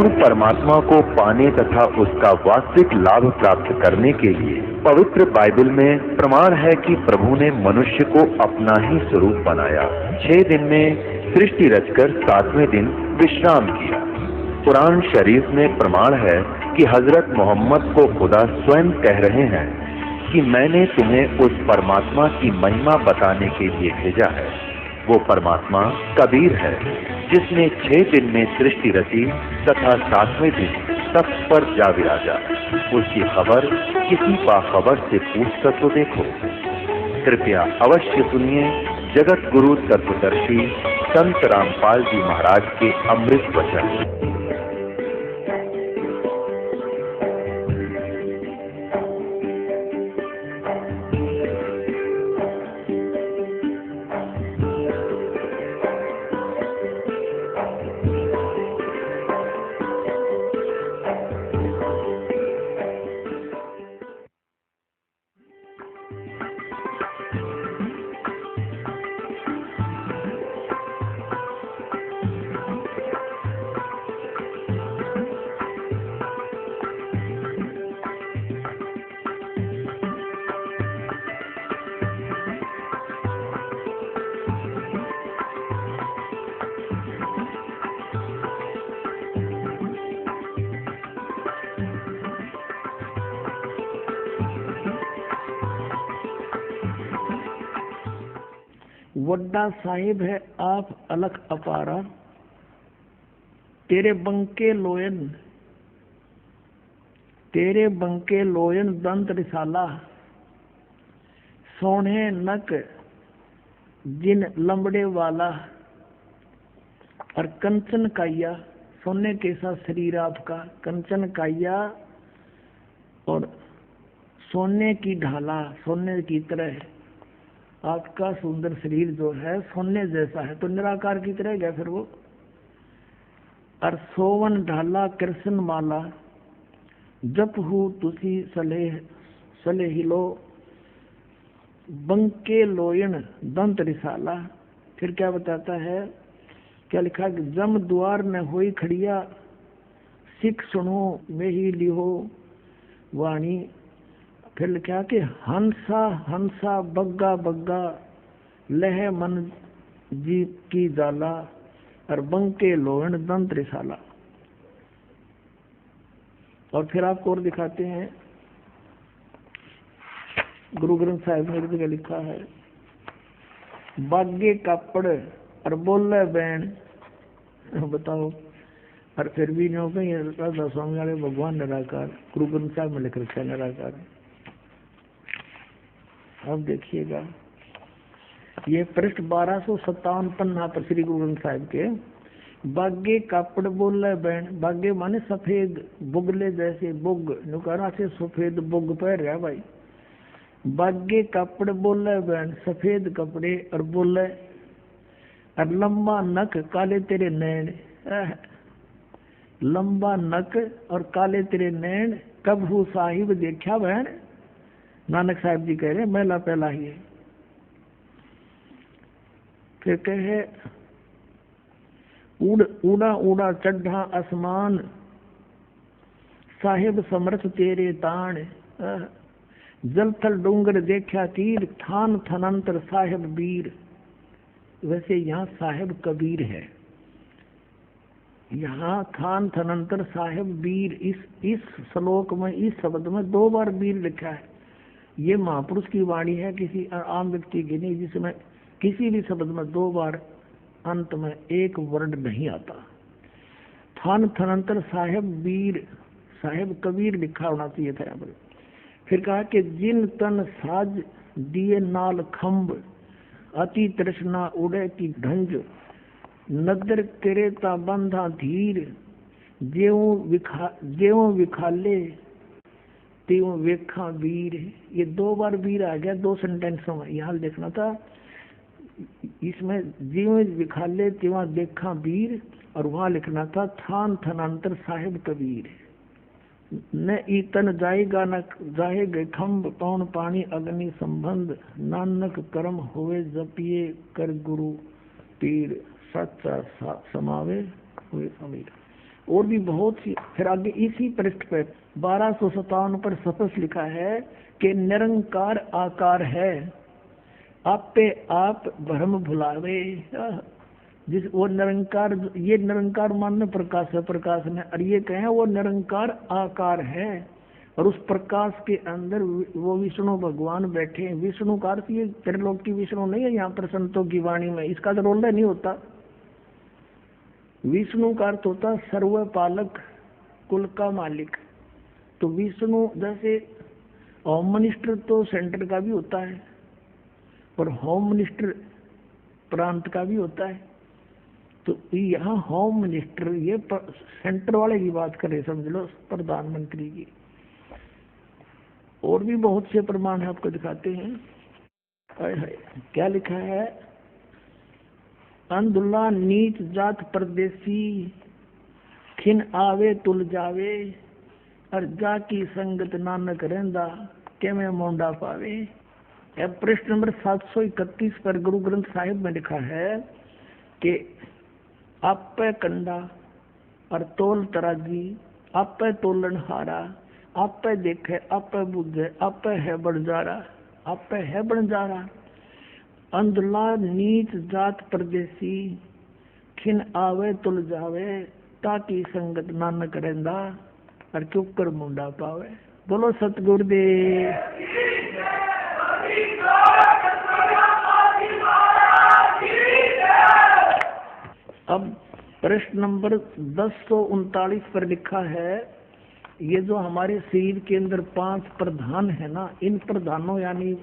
पूर्ण परमात्मा को पाने तथा उसका वास्तविक लाभ प्राप्त करने के लिए पवित्र बाइबल में प्रमाण है कि प्रभु ने मनुष्य को अपना ही स्वरूप बनाया। 6 दिन में सृष्टि रचकर 7वें दिन विश्राम किया। कुरान शरीफ में प्रमाण है कि हजरत मोहम्मद को खुदा स्वयं कह रहे हैं कि मैंने तुम्हें उस परमात्मा की महिमा बताने के लिए भेजा है। वो परमात्मा कबीर है जिसने 6 दिन में सृष्टि रची तथा 7वें दिन तख्त पर जा विराजा। उसकी खबर किसी बाखबर से पूछकर तो देखो। कृपया अवश्य सुनिए जगत गुरु तत्वदर्शी संत रामपाल जी महाराज के अमृत वचन। वड्डा साहिब है आप अलख अपारा, तेरे बंके लोयन दंत रिसाला, सोने नक जिन लंबड़े वाला, और कंचन काया सोने के साथ शरीर आपका, कंचन काया और सोने की ढाला, सोने की तरह आपका सुंदर शरीर जो है सोने जैसा है, तो निराकार की तरह गया फिर वो। और सोवन ढाला कृष्ण माला, जप हु तुसी सले हिलो, बंके लोयन दंत रिसाला। फिर क्या बताता है, क्या लिखा कि जम द्वार न होई खड़िया, सिख सुनो में ही लिहो वाणी। फिर लिखा कि हंसा हंसा बग्गा बग्गा, लह मन जी की जाला, और बंके लोहन दंत रिसाला। और फिर आपको और दिखाते हैं, गुरु ग्रंथ साहिब ने क्या लिखा है, बागे कापड़ और बोले बैन। बताओ, और फिर भी नहीं हो गई राधा स्वामी वाले भगवान निराकार, गुरु ग्रंथ साहिब में लिख रखा है निराकार। अब देखिएगा, ये पृष्ठ 1257 पन्ना पर श्री गुरु ग्रंथ साहिब के। बागे कापड़ बोले बैन, बागे माने सफेद, बुगले जैसे बुग, नुकारा से सफेद बुग पहन रहा भाई। बागे कापड़ बोले बैन, सफेद कपड़े और बोले, और लंबा नक काले तेरे नैन, लंबा नक और काले तेरे नैन, कब हु साहिब देखा बहन। नानक साहब जी कह रहे महिला पहला ही है। फिर कहे उड़ा उड़ा चढ़ा आसमान, साहिब समर्थ तेरे ताण, जल थल डूंगर देखा तीर, थान थनंतर साहिब वीर। वैसे यहाँ साहिब कबीर है, यहाँ थान थनंतर साहिब वीर। इस श्लोक में, इस शब्द में 2 बार वीर लिखा है। ये महापुरुष की वाणी है, किसी आम व्यक्ति की नहीं, जिसमें किसी भी शब्द में 2 बार अंत में एक वर्ड नहीं आता। थान थनंतर साहिब वीर, साहिब कबीर लिखा होना चाहिए था यहाँ पर। फिर कहा कि जिन तन साज दिए नाल खम्ब, अति तृष्णा उड़े की ढंज, नदर करे ता बंधा धीर, जेऊ विखाले त्यों वेखा वीर। ये 2 बार वीर आ गया 2 सेंटेंसों में। यहाँ देखना था, इसमें जीव विखाले त्यों देखा वीर, और वहां लिखना था थान थनांतर साहिब कबीर। न ईतन जाएगा न जाएगे खम्ब, पौन पानी अग्नि संबंध, नानक कर्म हुए जपिए कर गुरु पीर, सच्चा समावे हुए अमीर। और भी बहुत सी। फिर आगे इसी पृष्ठ पर 1257 पर स्पष्ट लिखा है कि निरंकार आकार है, आप पे आप भ्रम भुलावे। जिस वो निरंकार, ये निरंकार मानने प्रकाश है, प्रकाश में, और ये कहें वो निरंकार आकार है, और उस प्रकाश के अंदर वो विष्णु भगवान बैठे हैं। विष्णु का अर्थ ये त्रिलोक की विष्णु नहीं है यहाँ पर संतों की वाणी में, इसका तो रोल नहीं होता। विष्णु का अर्थ होता सर्वपालक, कुल का मालिक। तो विष्णु जैसे होम मिनिस्टर तो सेंटर का भी होता है, और होम मिनिस्टर प्रांत का भी होता है। तो यहाँ होम मिनिस्टर ये सेंटर वाले की बात करें, समझ लो प्रधानमंत्री की। और भी बहुत से प्रमाण है, आपको दिखाते हैं। क्या लिखा है, अंधुला नीच जात परदेसी, खिन आवे तुल जावे, और जा की संगत नानक रहंदा, के में मोंडा पावे। पृष्ठ नंबर 731 पर गुरु ग्रंथ साहिब में लिखा है कि आप पे कंडा और तोल तराजी, आप पे तोलन हारा, आप पे देखे, आप पे बुझे, आप पे है बंजारा, आप पे है बंजारा। अंधला नीच जात परदेसी, खिन आवे तुल जावे, ताकि संगत नानक रहंदा, और क्यों कर मुंडा पावे। बोलो सतगुरुदेव। अब प्रश्न नंबर 1039 पर लिखा है, ये जो हमारे शरीर के अंदर 5 प्रधान है ना, इन प्रधानों यानी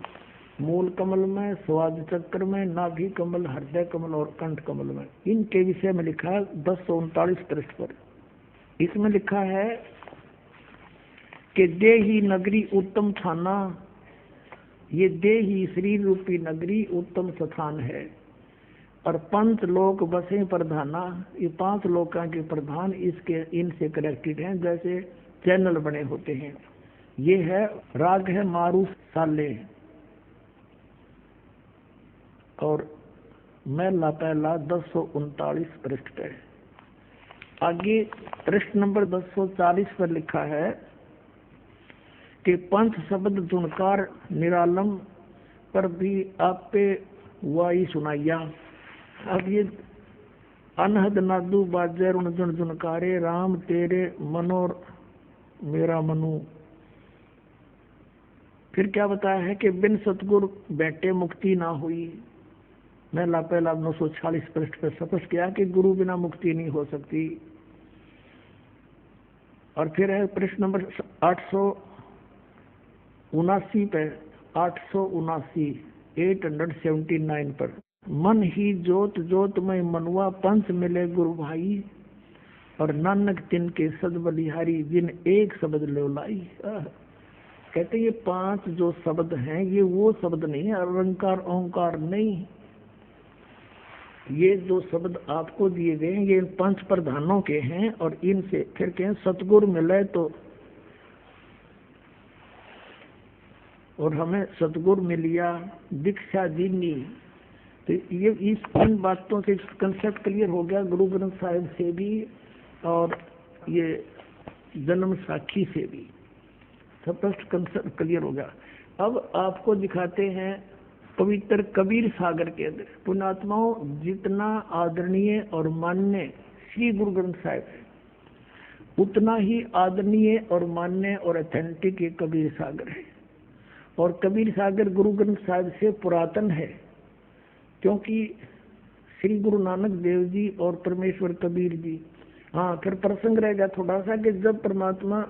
मूल कमल में, स्वाद चक्र में, नाभि कमल, हृदय कमल और कंठ कमल में, इनके विषय में लिखा है 1039 पृष्ठ पर। इसमें लिखा है कि देही नगरी उत्तम थाना, ये देही शरीर रूपी नगरी उत्तम स्थान है, और 5 लोक बसे प्रधाना, ये 5 लोकों के प्रधान इसके इनसे कनेक्टेड हैं, जैसे चैनल बने होते हैं। ये है राग है मारू साले, और मैला पहला 1039 पृष्ठ पे। आगे पृष्ठ नंबर 1040 पर लिखा है कि पंच शब्द धुनकार निरालम, पर भी आप पे वाई सुनाइया। अब ये अनहद नादू बाजे रुण जुन जुनकारे, राम तेरे मनोर मेरा मनु। फिर क्या बताया है कि बिन सतगुरु बैठे मुक्ति ना हुई। मैं पहला 946 पृष्ठ पर स्पष्ट किया कि गुरु बिना मुक्ति नहीं हो सकती। और फिर है प्रश्न नंबर 879 पे, 879 पर, मन ही जोत जोत में मनुआ, पंच मिले गुरु भाई, और नानक तिनके सद बलिहारी, जिन एक शब्द लोलाई। कहते ये 5 जो शब्द हैं ये वो शब्द नहीं है, अलंकार ओंकार नहीं। ये जो शब्द आपको दिए गए हैं ये 5 प्रधानों के हैं, और इनसे फिर कहें सतगुरु मिले तो, और हमें सतगुरु मिलिया, दीक्षा दीनी। तो ये इन बातों से कंसेप्ट क्लियर हो गया गुरु ग्रंथ साहिब से भी, और ये जन्म साखी से भी स्पष्ट कंसेप्ट क्लियर हो गया। अब आपको दिखाते हैं पवित्र कबीर सागर के अंदर। पुण्यात्माओं, जितना आदरणीय और मान्य श्री गुरु ग्रंथ साहिब है, उतना ही आदरणीय और मान्य और ऑथेंटिक ये कबीर सागर है। और कबीर सागर गुरु ग्रंथ साहिब से पुरातन है, क्योंकि श्री गुरु नानक देव जी और परमेश्वर कबीर जी। हाँ, फिर प्रसंग रहेगा थोड़ा सा कि जब परमात्मा,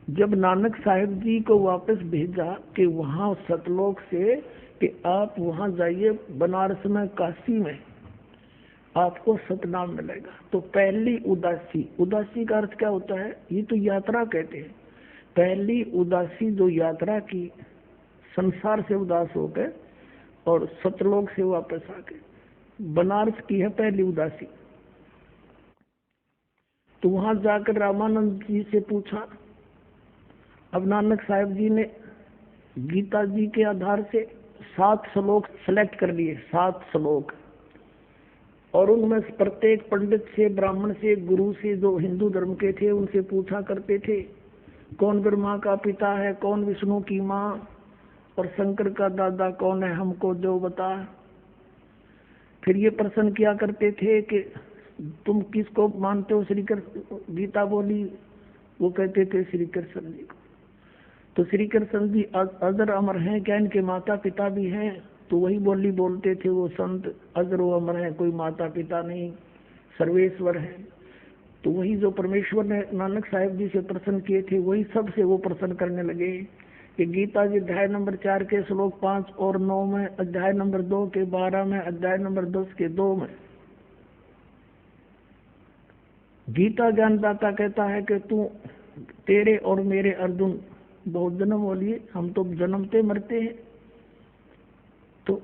जब नानक साहिब जी को वापस भेजा कि वहाँ सतलोक से कि आप वहाँ जाइए बनारस में, काशी में आपको सतनाम मिलेगा। तो पहली उदासी, उदासी का अर्थ क्या होता है, ये तो यात्रा कहते हैं। पहली उदासी जो यात्रा की, संसार से उदास होकर और सतलोक से वापस आके, बनारस की है पहली उदासी। तो वहां जाकर रामानंद जी से पूछा। अब नानक साहिब जी ने गीता जी के आधार से 7 श्लोक सेलेक्ट कर लिए, 7 श्लोक। और उनमें से प्रत्येक पंडित से, ब्राह्मण से, गुरु से, जो हिंदू धर्म के थे, उनसे पूछा करते थे कौन ब्रह्मा का पिता है, कौन विष्णु की माँ, और शंकर का दादा कौन है, हमको जो बता। फिर ये प्रश्न किया करते थे कि तुम किसको मानते हो, श्री कृष्ण। गीता बोली, वो कहते थे श्री कृष्ण जी को। तो श्री कृष्ण जी अजर अमर हैं क्या, इनके माता पिता भी हैं? तो वही बोली बोलते थे वो संत, अजर अमर है, कोई माता पिता नहीं, सर्वेश्वर है। तो वही जो परमेश्वर ने नानक साहिब जी से प्रश्न किए थे, वही सबसे वो प्रश्न करने लगे कि गीता जी अध्याय नंबर 4 के श्लोक 5 और 9 में, अध्याय नंबर 2 के 12 में, अध्याय नंबर 10 के 2 में गीता ज्ञानदाता कहता है कि तू, तेरे और मेरे अर्जुन बहुत जन्म हो लिए, हम तो जन्मते मरते हैं। तो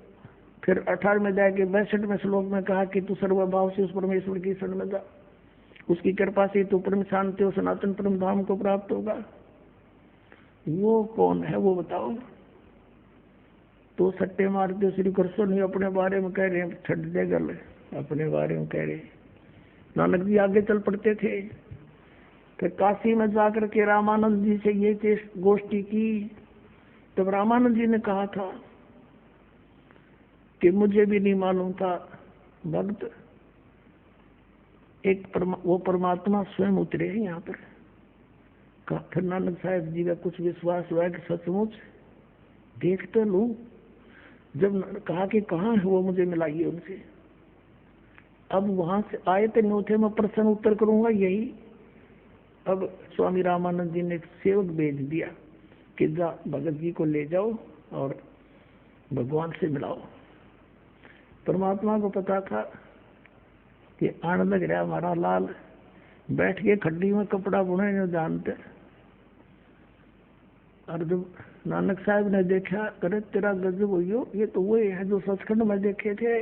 फिर 18वें अध्याय के 62वें श्लोक में कहा कि तू सर्वभाव से उस परमेश्वर की शरण में जा, उसकी कृपा से तू परम शांति और सनातन परम धाम को प्राप्त होगा। वो कौन है वो बताओ। तो सट्टे मारते श्री कृष्ण ही अपने बारे में कह रहे हैं, छठ दे गल अपने बारे में कह रहे। नानक जी आगे चल पड़ते थे। फिर काशी में जाकर के रामानंद जी से ये गोष्ठी की। तब रामानंद जी ने कहा था कि मुझे भी नहीं मालूम था भक्त, वो परमात्मा स्वयं उतरे हैं यहाँ पर। फिर नानक साहब जी का कुछ विश्वास हुआ कि सचमुच देख तो लूं। जब कहा कि कहाँ है वो, मुझे मिलाइए उनसे। अब वहां से आए थे न्योथे में प्रश्न उत्तर करूंगा यही। अब स्वामी रामानंद जी ने सेवक भेज दिया कि जा भगत जी को ले जाओ और भगवान से मिलाओ। परमात्मा को पता था कि आनंद लग रहा हमारा लाल, बैठ के खड्डी में कपड़ा बुने जो जानते। और जब नानक साहब ने देखा, करे तेरा गजब हुई, ये तो वही है जो सचखंड में देखे थे।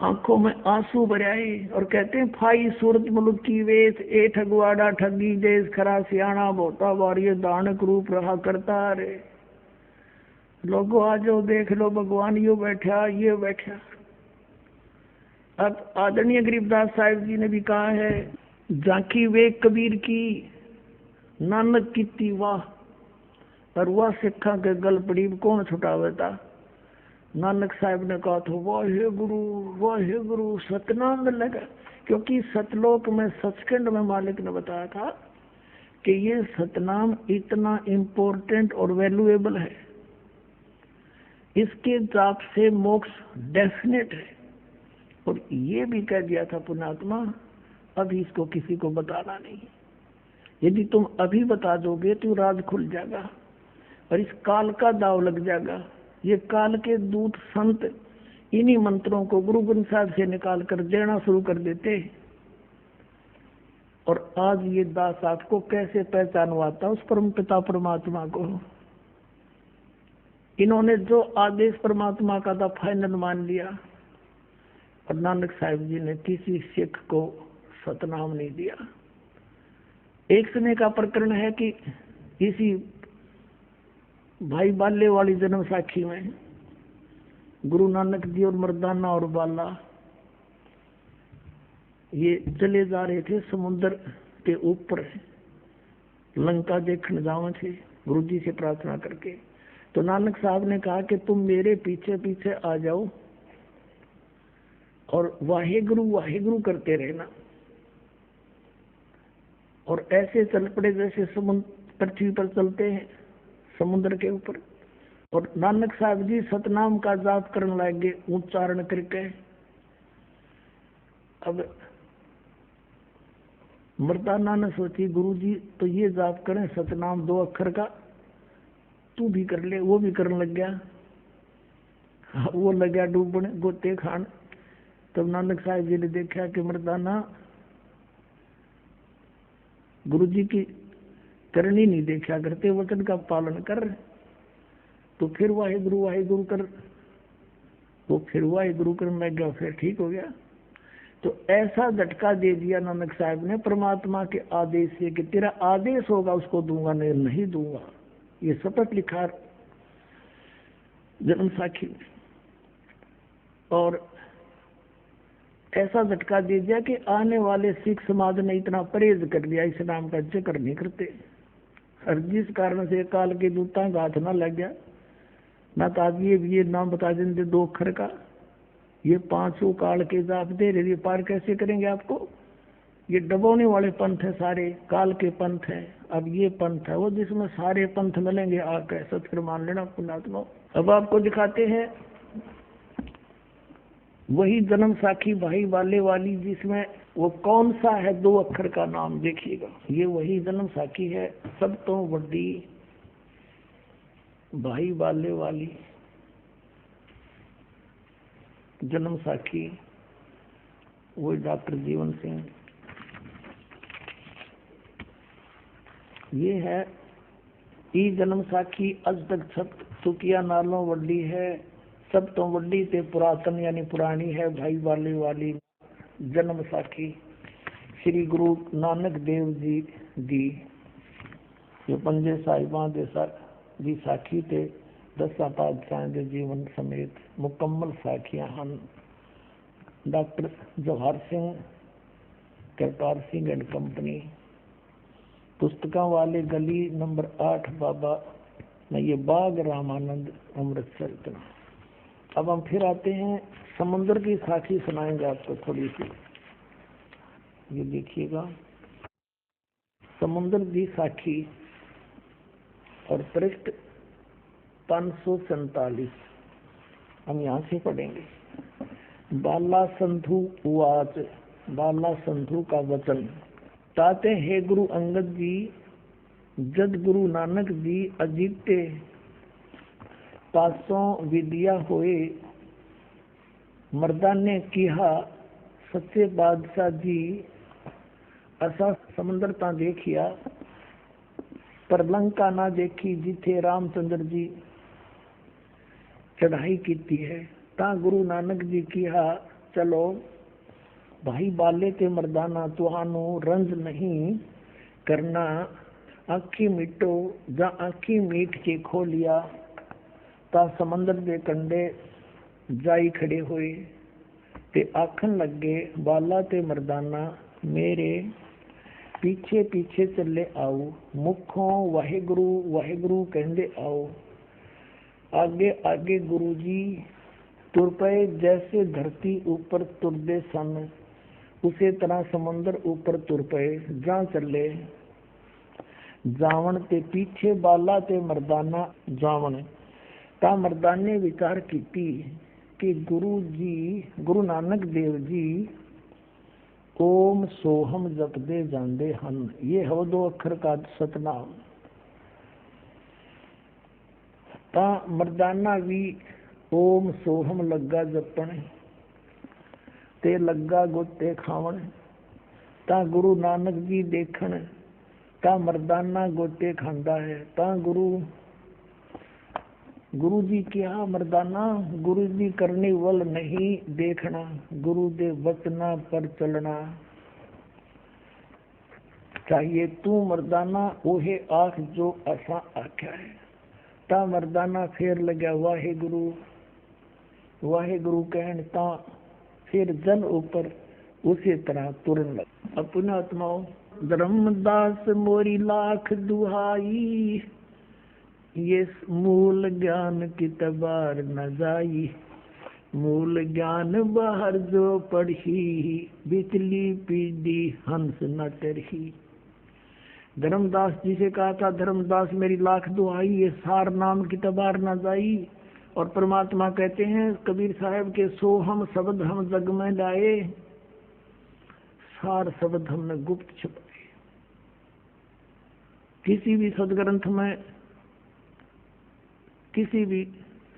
आंखों में आंसू भर आए और कहते हैं, फाई सूरत मुल्क की वेश, ए ठगवाड़ा ठगी देश, खरा सियाणा बोता बार, ये दानक रूप रहा करता रे। लोगों आ जाओ देख लो, भगवान यो बैठा, ये बैठा। अब आदरणीय गरीबदास साहिब जी ने भी कहा है, झांकी वे कबीर की नानक की वाह, और वह सिखा के गल पड़ी कौन छुटावेता। नानक साहब ने कहा तो वाहे गुरु सतनाम लगा। क्योंकि सतलोक में, सचखंड में मालिक ने बताया था कि ये सतनाम इतना इम्पोर्टेंट और वैल्यूएबल है, इसके जाप से मोक्ष डेफिनेट है। और ये भी कह दिया था पुण्यात्मा, अभी इसको किसी को बताना नहीं। यदि तुम अभी बता दोगे तो राज खुल जाएगा और इस काल का दाव लग जाएगा। ये काल के दूत संत इन्हीं मंत्रों को गुरु ग्रंथ साहब से निकाल कर देना शुरू कर देते। और आज ये दास आपको कैसे पहचानवाता उस परम पिता परमात्मा को। इन्होंने जो आदेश परमात्मा का था फाइनल मान लिया। और नानक साहिब जी ने किसी सिख को सतनाम नहीं दिया। एक समय का प्रकरण है कि इसी भाई बाले वाली जन्म साखी में गुरु नानक जी और मर्दाना और बाला ये चले जा रहे थे समुद्र के ऊपर, लंका देखने जावे थे गुरु जी से प्रार्थना करके। तो नानक साहब ने कहा कि तुम मेरे पीछे पीछे आ जाओ और वाहेगुरु करते रहना। और ऐसे चल पड़े जैसे समुद्र पृथ्वी पर चलते हैं समुद्र के ऊपर। और नानक साहब जी सतनाम का जाप करने लगे उच्चारण करके। अब मर्दाना ने सोची गुरु जी तो ये जाप करें सतनाम 2 अक्षर का, तू भी कर ले। वो भी करने लग गया। वो लग गया डूबने गोते खान। तब नानक साहब जी ने देखा कि मर्दाना गुरु जी की करनी नहीं देखा करते, वचन का पालन कर। तो फिर वाहेगुरु कर, वो फिर वाहेगुरु करने लग गया, फिर ठीक हो गया। तो ऐसा झटका दे दिया नानक साहब ने परमात्मा के आदेश से कि तेरा आदेश होगा उसको दूंगा, नहीं दूंगा। ये शपथ लिखा जन्म साखी में। और ऐसा झटका दे दिया कि आने वाले सिख समाज ने इतना परहेज कर लिया, इस नाम का जिक्र नहीं करते। और जिस कारण से काल के दूता का हाथ ना लग गया ना, तो आज ये नाम बता देंगे 2 अक्षर का, ये 5 काल के जाप दे रहे, पार कैसे करेंगे आपको? ये डबोने वाले पंथ है, सारे काल के पंथ है। अब ये पंथ है वो जिसमें सारे पंथ मिलेंगे, आकर सत्य मान लेना पुण्यात्मा। अब आपको दिखाते हैं वही जन्म साखी भाई वाले वाली, जिसमें वो कौन सा है 2 अक्षर का नाम देखिएगा। ये वही जन्म साखी है, सब तो बड़ी भाई वाले वाली जन्म साखी, वो डॉक्टर जीवन सिंह। ये है ई जन्म साखी अज तक छत सुकिया नालों वड्डी है, सब तो वड्डी ते पुरातन यानी पुरानी है भाई वाले वाली जन्म साखी। श्री गुरु नानक देव जी दी ये पंजे साहिबां दे दी साखी ते 10 पातशाहां दे जीवन समेत मुकम्मल साखियां ਹਨ। Doctor Jawahar Singh Kartar Singh and company, पुस्तकों वाले गली नंबर 8 बाबा में, ये बाग रामानंद अमृतसर इतना। अब हम फिर आते हैं, समुद्र की साखी सुनाएंगे आपको थोड़ी सी। ये देखिएगा समुद्र की साखी और पृष्ठ 547 हम यहाँ से पढ़ेंगे। बाला संधु उवाच, बाला संधु का वचन। ताते हे गुरु अंगद जी, जद गुरु नानक जी अजीते पासों विदिया होए, मर्दान ने किहा सच्चे बादशाह जी, असा समुद्र ता देखिया पर लंका ना देखी, जिथे रामचंद्र जी चढ़ाई की है। ता गुरु नानक जी किहा चलो भाई बाले ते मर्दाना, तुहानू रंज नहीं करना, आखी मिटो जा आखी मीट के खो लिया। ता समंदर दे कंडे जाई खड़े होए ते आखन लगे, बाला ते मर्दाना मेरे पीछे पीछे चले आओ, मुखों वाहेगुरु वाहेगुरु कहंदे आओ। आगे आगे गुरु जी तुर पे, जैसे धरती ऊपर तुरदे सन, उसे तरह समुंदर ऊपर तुर पे जा चले। जावन ते पीछे बाला ते मर्दाना जावन। ता मर्दाने विचार कीती कि गुरु जी गुरु नानक देव जी ओम सोहम जपदे जांदे हन। ये है 2 अक्षर का सतनाम। ता मर्दाना भी ओम सोहम लगा जपन ते लगा गोते खावन। ता गुरु नानक जी देखन, ता मर्दाना गोते खांदा है। ता गुरु जी क्या मर्दाना, गुरु जी करने वल नहीं देखना, गुरु दे वचना पर चलना चाहिए। तू मर्दाना ओहे आख जो असा आख्या है। ता मर्दाना फेर लग्या वाहे गुरु कहन, ता फिर जल ऊपर उसी तरह तुरन लग। अपना आत्माओं धर्मदास मोरी लाख दुहाई, ये मूल ज्ञान की तबार न जाई। मूल ज्ञान बाहर जो पढ़ी, बिचली पीढ़ी हंस न टरही। धर्मदास जी से कहा था, धर्मदास मेरी लाख दुहाई, ये सार नाम की तबार न जाई। और परमात्मा कहते हैं कबीर साहब के, सो हम शब्द हम जग में लाए, सार शब्द हमने गुप्त छुपाए। किसी भी सदग्रंथ में, किसी भी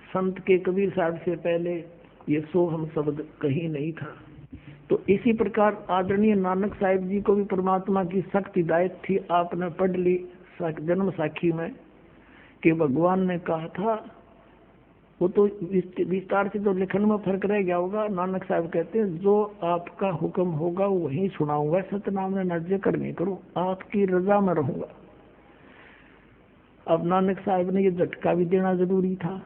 संत के कबीर साहब से पहले ये सो हम शब्द कहीं नहीं था। तो इसी प्रकार आदरणीय नानक साहिब जी को भी परमात्मा की सख्त हिदायत थी। आपने पढ़ ली जन्म साखी में कि भगवान ने कहा था, वो तो विस्तार से तो लिखन में फर्क रह गया होगा। नानक साहब कहते हैं जो आपका हुक्म होगा वही सुनाऊंगा, सतनाम ने नर्जे कर नहीं करूं, आपकी रजा में रहूंगा। अब नानक साहब ने ये झटका भी देना जरूरी था।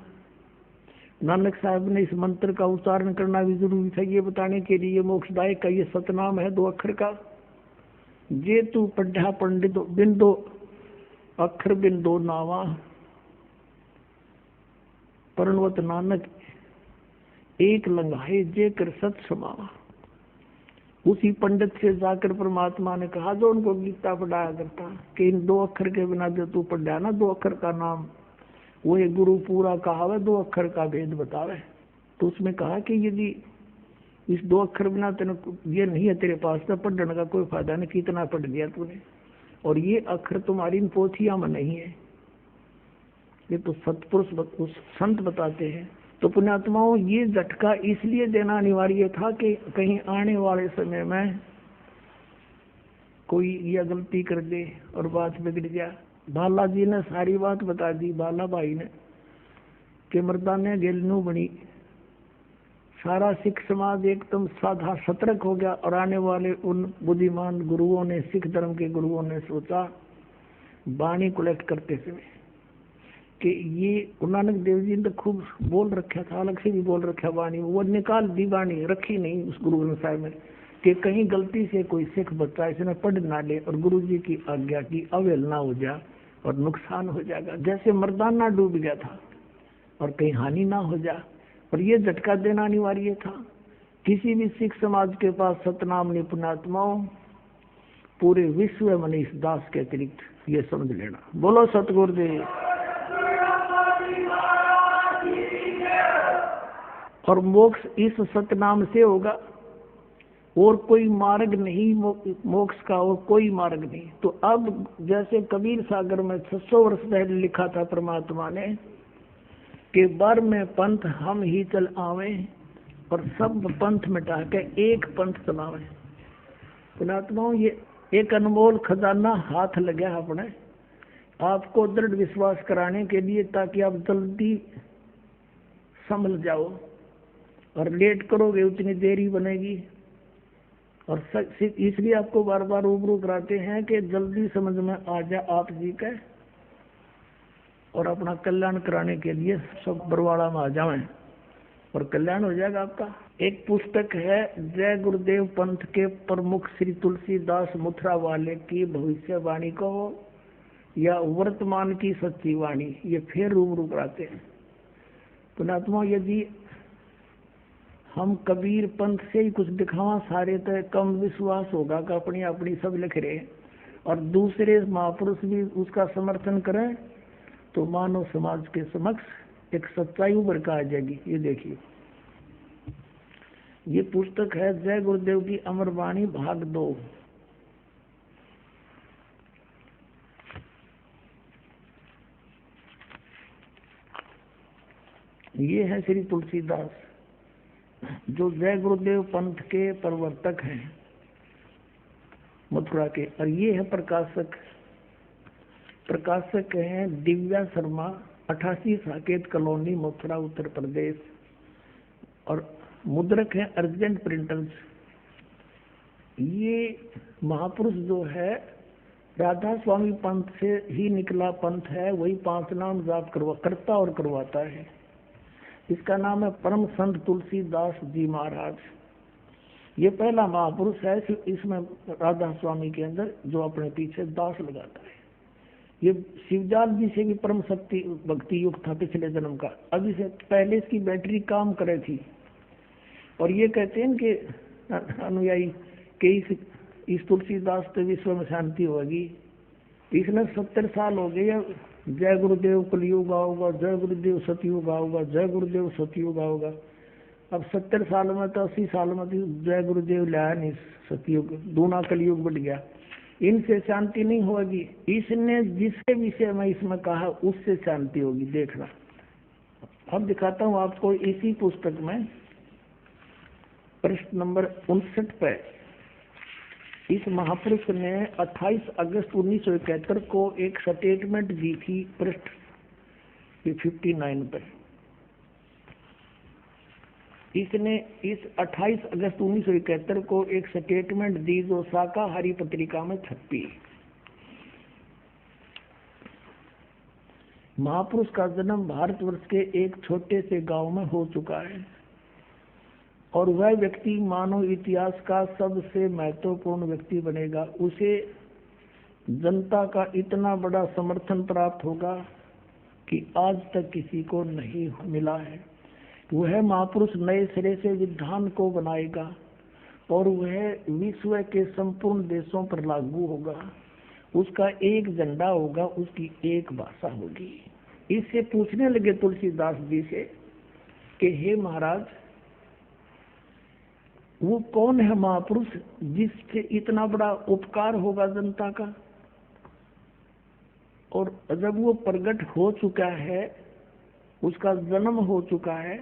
नानक साहब ने इस मंत्र का उच्चारण करना भी जरूरी था ये बताने के लिए मोक्षदायक का ये सतनाम है 2 अक्षर का। जे तू पढ़ा पंडित बिंदो अक्षर बिंदो नावा परनवत नानक एक लंघाए जे कर सत समावा। उसी पंडित से जाकर परमात्मा ने कहा जो उनको गीता पढ़ाया करता कि इन 2 अक्षर के बिना जो तू पढ़ा ना 2 अक्षर का नाम वो एक गुरु पूरा कहावे 2 अक्षर का भेद बतावे। तो उसमें कहा कि यदि इस 2 अक्षर बिना तेने ये नहीं है तेरे पास तो पढ़ने का कोई फायदा नहीं, कितना पढ़ लिया तूने, और ये अक्षर तुम्हारी इन पोथियों में नहीं है, ये तो सत्पुरुष संत बताते हैं। तो पुण्यात्माओं ये झटका इसलिए देना अनिवार्य था कि कहीं आने वाले समय में कोई यह गलती कर दे और बात बिगड़ जाए। बाला जी ने सारी बात बता दी, बाला भाई ने, कि मर्दाने गेलनू बनी, सारा सिख समाज एकदम साधा सतर्क हो गया। और आने वाले उन बुद्धिमान गुरुओं ने, सिख धर्म के गुरुओं ने सोचा वाणी कलेक्ट करते समय कि ये गुरु नानक देव जी ने खूब बोल रखा था, अलग से भी बोल रखा वाणी, वो निकाल दी वाणी, रखी नहीं उस गुरु ग्रंथ साहिब में, कि कहीं गलती से कोई सिख बच्चा इसने पढ़ ना ले और गुरु जी की आज्ञा की अवहेलना हो जाए और नुकसान हो जाएगा, जैसे मर्दाना डूब गया था और कहीं हानि ना हो जाए। और ये झटका देना अनिवार्य था। किसी भी सिख समाज के पास सतनाम निपुणात्माओं पूरे विश्व में मनीष दास के अतिरिक्त, ये समझ लेना। बोलो सतगुरुदेव। और मोक्ष इस सतनाम से होगा, और कोई मार्ग नहीं मोक्ष का, और कोई मार्ग नहीं। तो अब जैसे कबीर सागर में 600 वर्ष पहले लिखा था परमात्मा ने कि बर में पंथ हम ही चल आवे और सब पंथ मिटा के एक पंथ चलावे। पुण्यात्माओं ये एक अनमोल खजाना हाथ लगा अपने आपको दृढ़ विश्वास कराने के लिए, ताकि आप जल्दी संभल जाओ, और लेट करोगे उतनी देरी बनेगी। और इसलिए आपको बार बार रूबरू कराते हैं कि जल्दी समझ में आ जाए आप जी का, और अपना कल्याण कराने के लिए सब बरवाड़ा में आ जाएं और कल्याण हो जाएगा आपका। एक पुस्तक है जय गुरुदेव पंथ के प्रमुख श्री तुलसीदास मुथरा वाले की भविष्यवाणी को या वर्तमान की सच्ची वाणी, ये फिर रूबरू कराते हैं। पुण्यात्मा यदि हम कबीर पंथ से ही कुछ दिखावा सारे तो कम विश्वास होगा कि अपनी अपनी सब लिख रहे, और दूसरे महापुरुष भी उसका समर्थन करें तो मानव समाज के समक्ष एक सच्चाई उभर कर आ जाएगी। ये देखिए, ये पुस्तक है जय गुरुदेव की अमर वाणी भाग 2। ये है श्री तुलसीदास जो जय गुरुदेव पंथ के प्रवर्तक हैं मथुरा के, और ये है प्रकाशक हैं दिव्या शर्मा, 88 साकेत कॉलोनी मथुरा उत्तर प्रदेश, और मुद्रक है अर्जेंट प्रिंटर्स। ये महापुरुष जो है राधा स्वामी पंथ से ही निकला पंथ है, वही 5 नाम जाप करता और करवाता है। इसका नाम है परम संत तुलसीदास जी महाराज। ये पहला महापुरुष है इसमें राधा स्वामी के अंदर जो अपने पीछे दास लगाता है। ये शिवजाल जी से भी परम शक्ति भक्ति युक्त था पिछले जन्म का। अभी से पहले इसकी बैटरी काम करे थी, और ये कहते हैं कि अनुयायी कि इस तुलसीदास से विश्व में शांति होगी। इसने 70 साल हो गए जय गुरुदेव कलयुग आओगा, जय गुरुदेव सतयुग आओगा, जय गुरुदेव सतयुग आओगा। अब 70 साल में तो 80 साल में तो जय गुरुदेव लाया नहीं सतयुग, दूना कलयुग बढ़ गया। इनसे शांति नहीं होगी। इसने जिसके विषय में इसमें कहा उससे शांति होगी। देखना, अब दिखाता हूँ आपको इसी पुस्तक में पृष्ठ नंबर 59 पे इस महापुरुष ने 28 अगस्त 1971 को एक स्टेटमेंट दी थी। पृष्ठ 59 पर इसने इस 28 अगस्त 1971 को एक स्टेटमेंट दी जो शाकाहारी पत्रिका में छपी। महापुरुष का जन्म भारतवर्ष के एक छोटे से गांव में हो चुका है और वह व्यक्ति मानव इतिहास का सबसे महत्वपूर्ण व्यक्ति बनेगा। उसे जनता का इतना बड़ा समर्थन प्राप्त होगा कि आज तक किसी को नहीं मिला है। वह महापुरुष नए सिरे से विधान को बनाएगा और वह विश्व के संपूर्ण देशों पर लागू होगा। उसका एक झंडा होगा, उसकी एक भाषा होगी। इससे पूछने लगे तुलसीदास जी से कि हे महाराज, वो कौन है महापुरुष जिससे इतना बड़ा उपकार होगा जनता का, और जब वो प्रकट हो चुका है, उसका जन्म हो चुका है,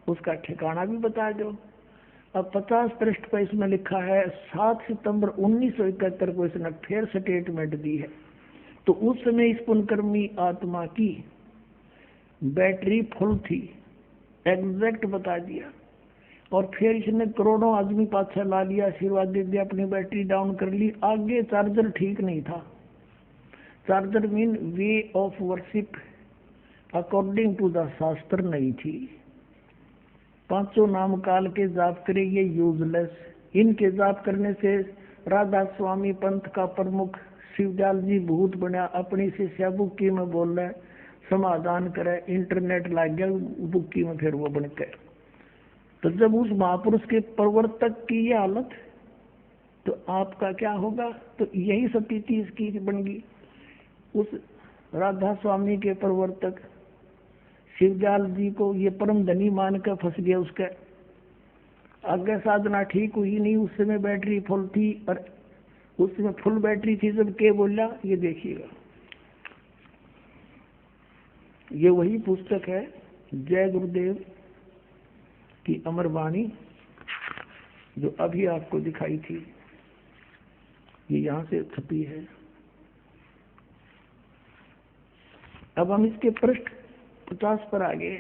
उसका ठिकाना भी बता दो। अब 50 पृष्ठ पर इसमें लिखा है 7 सितंबर 1971 को इसने फिर स्टेटमेंट दी है। तो उस समय इस पुण्यकर्मी आत्मा की बैटरी फुल थी, एग्जैक्ट बता दिया। और फिर इसने करोड़ों आदमी पाछा ला लिया, आशीर्वाद दे दिया, अपनी बैटरी डाउन कर ली। आगे चार्जर ठीक नहीं था। चार्जर mean way of worship according to the shastra नहीं थी। पांचों नाम काल के जाप करे, ये यूजलेस। इनके जाप करने से राधा स्वामी पंथ का प्रमुख शिवदयाल जी भूत बना, अपनी शिष्या बुक्की में बोल रहे, समाधान करे, इंटरनेट लग गया बुक्की में, फिर वो बन गए। तो जब उस महापुरुष के प्रवर्तक की ये हालत, तो आपका क्या होगा? तो यही स्थिति इसकी बन गई। उस राधा स्वामी के प्रवर्तक शिवदयाल जी को ये परम धनी मान कर फंस गया। उसके आगे साधना ठीक हुई नहीं। उस समय बैटरी फुल थी, और उस समय फुल बैटरी थी जब के बोला, ये देखिएगा, ये वही पुस्तक है जय गुरुदेव की अमर वाणी, जो अभी आपको दिखाई थी। ये यहाँ से छपी है। अब हम इसके पृष्ठ 50 पर आ गए।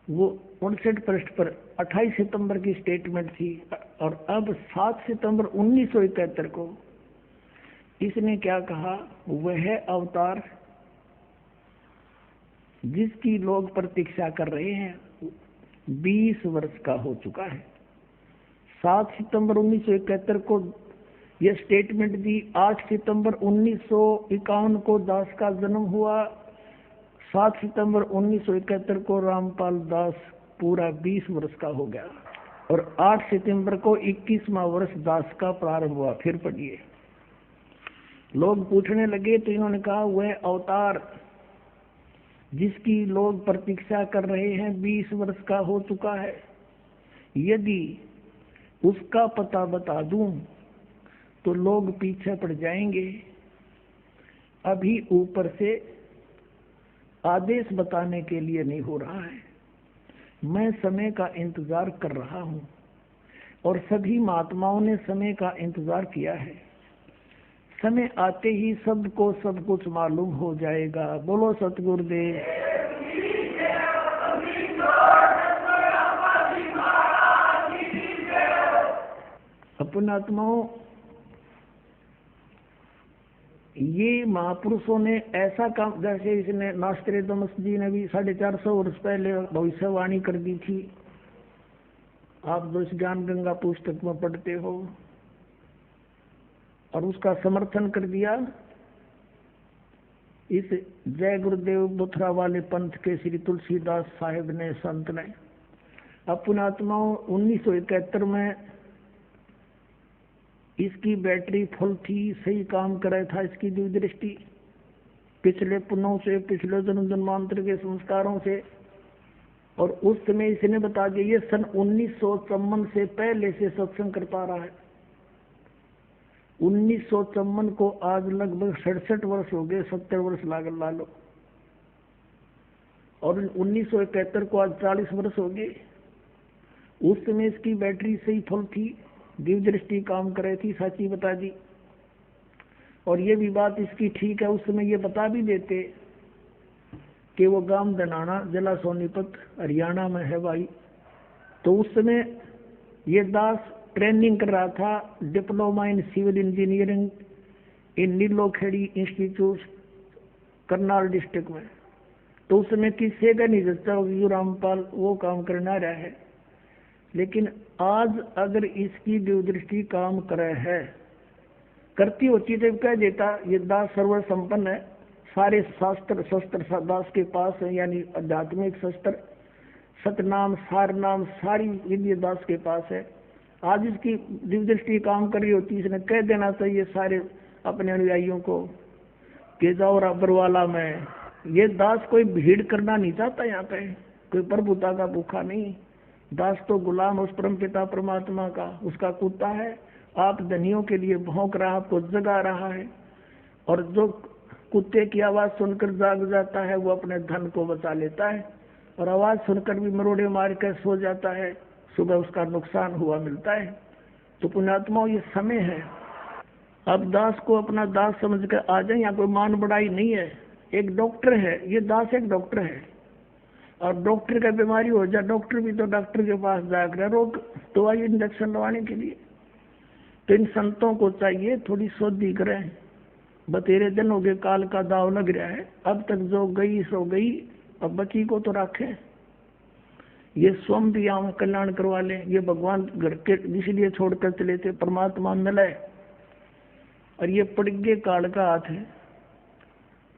वो 59 पृष्ठ पर 28 सितंबर की स्टेटमेंट थी, और अब 7 सितंबर 1971 को इसने क्या कहा? वह अवतार जिसकी लोग प्रतीक्षा कर रहे हैं 20 वर्ष का हो चुका है। 7 सितंबर 1971 को यह स्टेटमेंट दी। 8 सितंबर 1951 को दास का जन्म हुआ। 7 सितंबर 1971 को रामपाल दास पूरा 20 वर्ष का हो गया, और 8 सितंबर को 21वां वर्ष दास का प्रारंभ हुआ। फिर पढ़िए, लोग पूछने लगे तो इन्होंने कहा वह अवतार जिसकी लोग प्रतीक्षा कर रहे हैं 20 वर्ष का हो चुका है। यदि उसका पता बता दूं तो लोग पीछे पड़ जाएंगे। अभी ऊपर से आदेश बताने के लिए नहीं हो रहा है। मैं समय का इंतजार कर रहा हूं, और सभी महात्माओं ने समय का इंतजार किया है। समय आते ही सबको सब कुछ मालूम हो जाएगा। बोलो सतगुरुदेव। अपने आत्माओं, ये महापुरुषों ने ऐसा काम, जैसे इसने नास्ट्रेडमस जी ने भी 450 वर्ष पहले भविष्यवाणी कर दी थी। आप जो इस ज्ञान गंगा पुस्तक में पढ़ते हो, और उसका समर्थन कर दिया इस जय गुरुदेव बुथरा वाले पंथ के श्री तुलसीदास साहिब ने, संत ने। अपने आत्माओं 1971 में इसकी बैटरी फुल थी, सही काम कर रहा था इसकी दिव्य दृष्टि, पिछले पुण्यों से, पिछले जन्म जन्मांतर के संस्कारों से। और उस समय इसने बता दिया, ये सन 1954 से पहले से सत्संग करता रहा है। 1954 को आज लगभग 67 वर्ष हो गए, 70 वर्ष ला लो, और 1971 को आज 40 वर्ष हो गए। उस समय इसकी बैटरी सही फुल थी, दिव्य दृष्टि काम कर रही थी, सच्ची बता दी। और ये भी बात इसकी ठीक है, उस समय ये बता भी देते कि वो गांव दनाना जिला सोनीपत हरियाणा में है भाई। तो उस समय ये दास ट्रेनिंग कर रहा था, diploma in civil engineering in Nilokheri institute Karnal district में। तो उस समय किससे का नहीं जचता कि रामपाल वो काम करना रहा है। लेकिन आज अगर इसकी दूरदृष्टि काम करे है, करती होती तो कह देता ये दास सर्व संपन्न है, सारे शास्त्र शस्त्र दास के पास है, यानी आध्यात्मिक शस्त्र सतनाम सारनाम सारी विद्या दास के पास है। आज इसकी दिव्यदृष्टि काम कर रही होती, इसने कह देना चाहिए सारे अपने अनुयायियों को कि जाओ बरवाला में। ये दास कोई भीड़ करना नहीं चाहता, यहाँ पे कोई प्रभुता का भूखा नहीं। दास तो गुलाम उस परम पिता परमात्मा का, उसका कुत्ता है। आप धनियों के लिए भौंक रहा, आपको जगा रहा है। और जो कुत्ते की आवाज सुनकर जाग जाता है वो अपने धन को बचा लेता है, और आवाज सुनकर भी मरोड़े मार कर सो जाता है, सुबह उसका नुकसान हुआ मिलता है। तो पुण्यात्माओं ये समय है, अब दास को अपना दास समझ कर आ जाए। यहाँ कोई मान बढ़ाई नहीं है। एक डॉक्टर है, ये दास एक डॉक्टर है, और डॉक्टर का बीमारी हो जाए, डॉक्टर भी तो डॉक्टर के पास जाकर रोग दवाई इंजेक्शन लगवाने के लिए। तो इन संतों को चाहिए थोड़ी शोधी करें। बतेरे दिन हो गए, काल का दाव लग रहा है, अब तक जो गई सो गई, अब बची को तो रखें। ये स्वयं भी यहाँ कल्याण करवा ले। ये भगवान घर के इसलिए छोड़कर चले थे परमात्मा मिले, और ये पड़गे काल का हाथ है।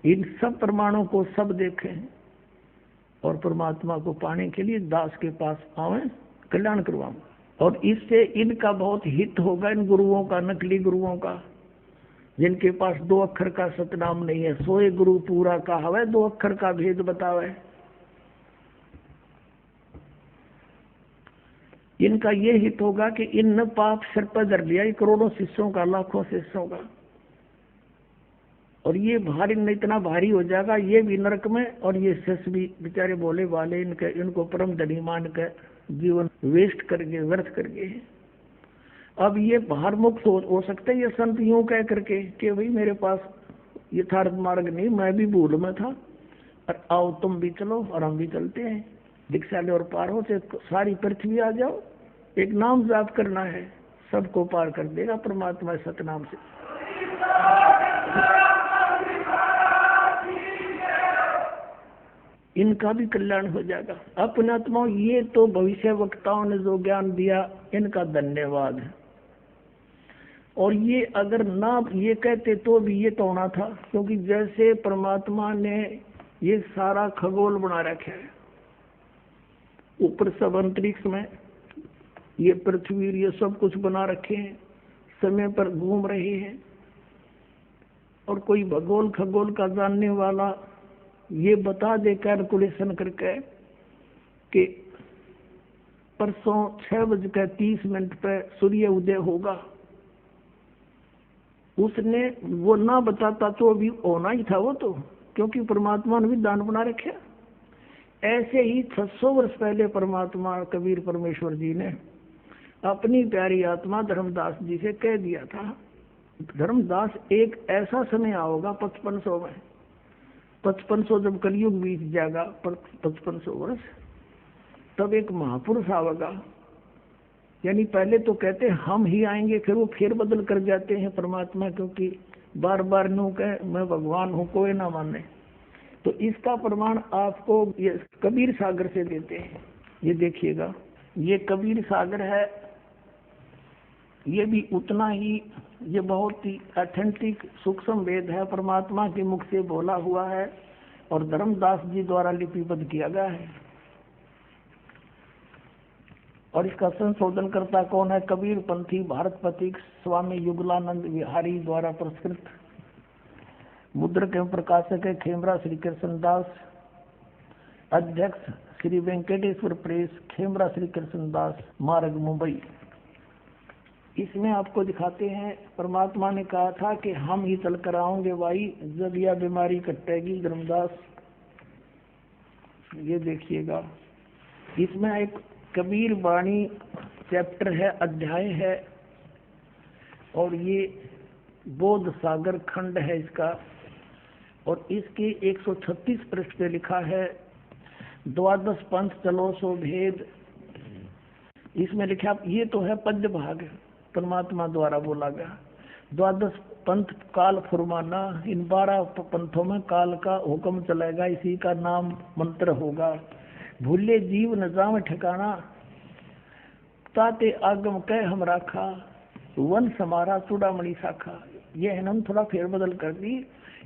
इन सब प्रमाणों को सब देखें और परमात्मा को पाने के लिए दास के पास आवे, कल्याण करवाओ। और इससे इनका बहुत हित होगा, इन गुरुओं का, नकली गुरुओं का, जिनके पास 2 अक्षर का सतनाम नहीं है। सोए गुरु पूरा कहावे, 2 अक्षर का भेद बतावे। इनका ये हित होगा कि इन पाप सिर पर धर लिया, ये करोड़ों शिष्यों का, लाखों शिष्यों का, और ये भारी इतना भारी हो जाएगा ये भी नरक में, और ये शिष्य भी बेचारे बोले वाले इनको परम धनी मान कर जीवन वेस्ट करके व्यर्थ करके। अब ये बाहर मुक्त हो सकते ये संत यूं कह करके कि भाई मेरे पास यथार्थ मार्ग नहीं, मैं भी भूल में था, और आओ तुम भी चलो और हम भी चलते हैं। दीक्षा ले और पार हो से सारी पृथ्वी आ जाओ, एक नाम जाप करना है, सबको पार कर देगा परमात्मा सतनाम से। इनका भी कल्याण हो जाएगा। अब पुण्यात्माओं ये तो भविष्य वक्ताओं ने जो ज्ञान दिया, इनका धन्यवाद है। और ये अगर ना ये कहते तो भी ये तो होना था, क्योंकि जैसे परमात्मा ने ये सारा खगोल बना रखा है, ऊपर सब अंतरिक्ष में ये पृथ्वी ये सब कुछ बना रखे हैं, समय पर घूम रहे हैं। और कोई भगोल खगोल का जानने वाला ये बता दे कैलकुलेशन करके कि परसों 6:30 पर सूर्य उदय होगा, उसने वो ना बताता तो अभी होना ही था वो तो, क्योंकि परमात्मा ने भी दान बना रखे। ऐसे ही 600 वर्ष पहले परमात्मा कबीर परमेश्वर जी ने अपनी प्यारी आत्मा धर्मदास जी से कह दिया था, धर्मदास एक ऐसा समय आओगा 5500 में, 5500 जब कलयुग बीत जाएगा 5500 वर्ष, तब एक महापुरुष आवेगा। यानी पहले तो कहते हम ही आएंगे, फिर वो फेर बदल कर जाते हैं परमात्मा, क्योंकि बार बार नो कहे मैं भगवान हूँ कोई ना माने। तो इसका प्रमाण आपको ये कबीर सागर से देते हैं। ये देखिएगा, ये कबीर सागर है, ये भी उतना ही, ये बहुत ही ऑथेंटिक सूक्ष्म वेद है, परमात्मा के मुख से बोला हुआ है और धर्मदास जी द्वारा लिपिबद्ध किया गया है। और इसका संशोधन करता कौन है? कबीर पंथी भारत प्रतीक स्वामी युगलानंद विहारी द्वारा पुरस्कृत, मुद्रक एवं प्रकाशक है खेमरा श्री कृष्ण दास, अध्यक्ष श्री वेंकटेश्वर प्रेस, खेमरा श्री कृष्ण दास मार्ग मुंबई। इसमें आपको दिखाते हैं परमात्मा ने कहा था कि हम ही चल कर आओगे भाई जब यह बीमारी कटेगी धर्मदास। ये देखिएगा, इसमें एक कबीर वाणी चैप्टर है, अध्याय है, और ये बोध सागर खंड है इसका, और इसके 136 पृष्ठ पे लिखा है द्वादश पंथ चलो सो भेद। इसमें लिखा, ये तो है पद्य भाग, परमात्मा द्वारा बोला गया। द्वादश पंथ काल फुरमाना, इन 12 पंथों में काल का हुक्म चलेगा, इसी का नाम मंत्र होगा। भूले जीव न जाम ठिकाना, ताते आगम कह हम राखा, वन समारा चूड़ामणि शाखा। ये है ना थोड़ा फेरबदल कर दी।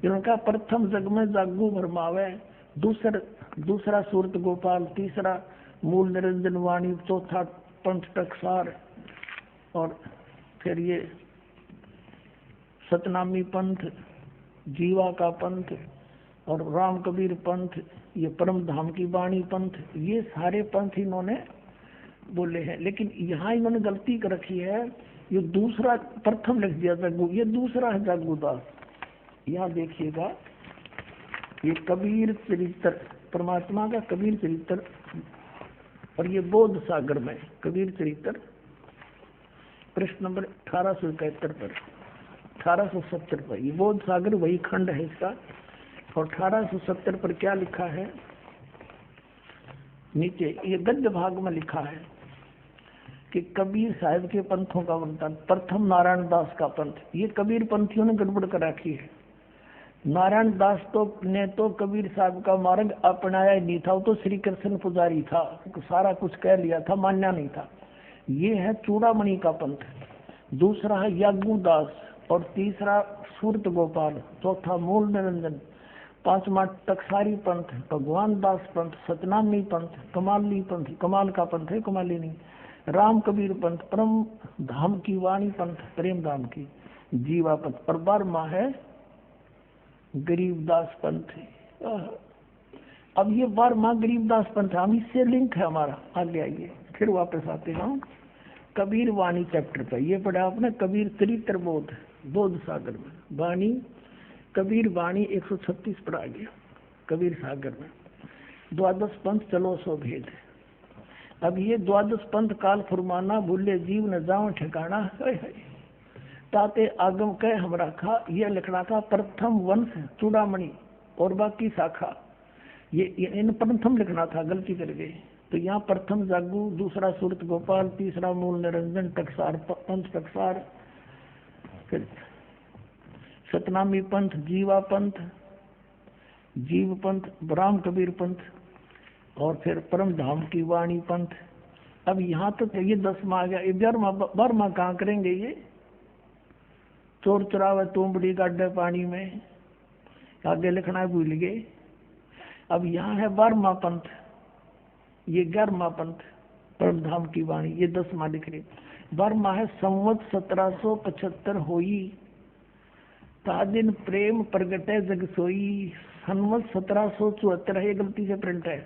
इनका प्रथम जग में जागू भरमावे, दूसरा सूरत गोपाल, तीसरा मूल निरंजन वाणी, चौथा पंथ टकसार, और फिर ये सतनामी पंथ, जीवा का पंथ, और राम कबीर पंथ, ये परम धाम की वाणी पंथ। ये सारे पंथ इन्होंने बोले हैं। लेकिन यहाँ इन्होंने गलती कर रखी है, ये दूसरा प्रथम लिख दिया जागू, ये दूसरा है जागूदास। यहाँ देखिएगा, ये कबीर चरित्र, परमात्मा का कबीर चरित्र, और ये बोध सागर में कबीर चरित्र, प्रश्न नंबर 1871 पर, 1870 पर, ये बोध सागर वही खंड है इसका। और 1870 पर क्या लिखा है नीचे, ये गद्य भाग में लिखा है कि कबीर साहब के पंथों का वर्णन। प्रथम नारायण दास का पंथ, ये कबीर पंथियों ने गड़बड़ कर रखी है। नारायण दास ने तो कबीर साहब का मार्ग अपनाया ही नहीं था, वो तो श्री कृष्ण पुजारी था, सारा कुछ कह लिया था, मानना नहीं था। ये है चूड़ामणि का पंथ, दूसरा है यागू दास, और तीसरा सूरत गोपाल, चौथा मूल निरंजन, पांचवा टकसारी पंथ, भगवान दास पंथ, सतनामी पंथ, कमाली पंथ, कमाल का पंथ है, कमाली नहीं, राम कबीर पंथ, परम धाम की वाणी पंथ, प्रेम धाम की, जीवा पंथ, और 12वां है गरीबदास पंथ। अब ये 12वां गरीबदास पंथ, हम इससे लिंक है हमारा। आगे आइए, फिर वापस आते हैं कबीर वाणी चैप्टर पर। ये पढ़ा आपने कबीर चरित्र बोध, बोध सागर में, वाणी कबीर वाणी 136 पर आ गया कबीर सागर में। द्वादश पंथ चलो सो भेद। अब ये द्वादश पंथ काल फुरमाना, भूले जीव न जाओ ठिकाना, ताते आगम कह हम राखा। ये लिखना था प्रथम वंश चूड़ामणि और बाकी शाखा, ये इन प्रथम लिखना था, गलती कर गए। तो यहाँ प्रथम जागू, दूसरा सूरत गोपाल, तीसरा मूल निरंजन, टकसार पंथ टकसार, फिर सतनामी पंथ, जीवा पंथ, जीव पंथ, राम कबीर पंथ, और फिर परम धाम की वाणी पंथ। अब यहाँ तक ये 10वां आ गया। 11वां कहाँ करेंगे? ये चोर चुरावे तुमबड़ी गाड्डे पानी में, आगे लिखना भूल गए। अब यहाँ है 12वां पंथ, ये 11वां पंथ परम धाम की वाणी, ये 10वां लिख रहे। 12वां है संवत 1775 होई, तादिन प्रेम प्रगटे जग सोई। संवत 1774 है, ये गलती से प्रिंट है।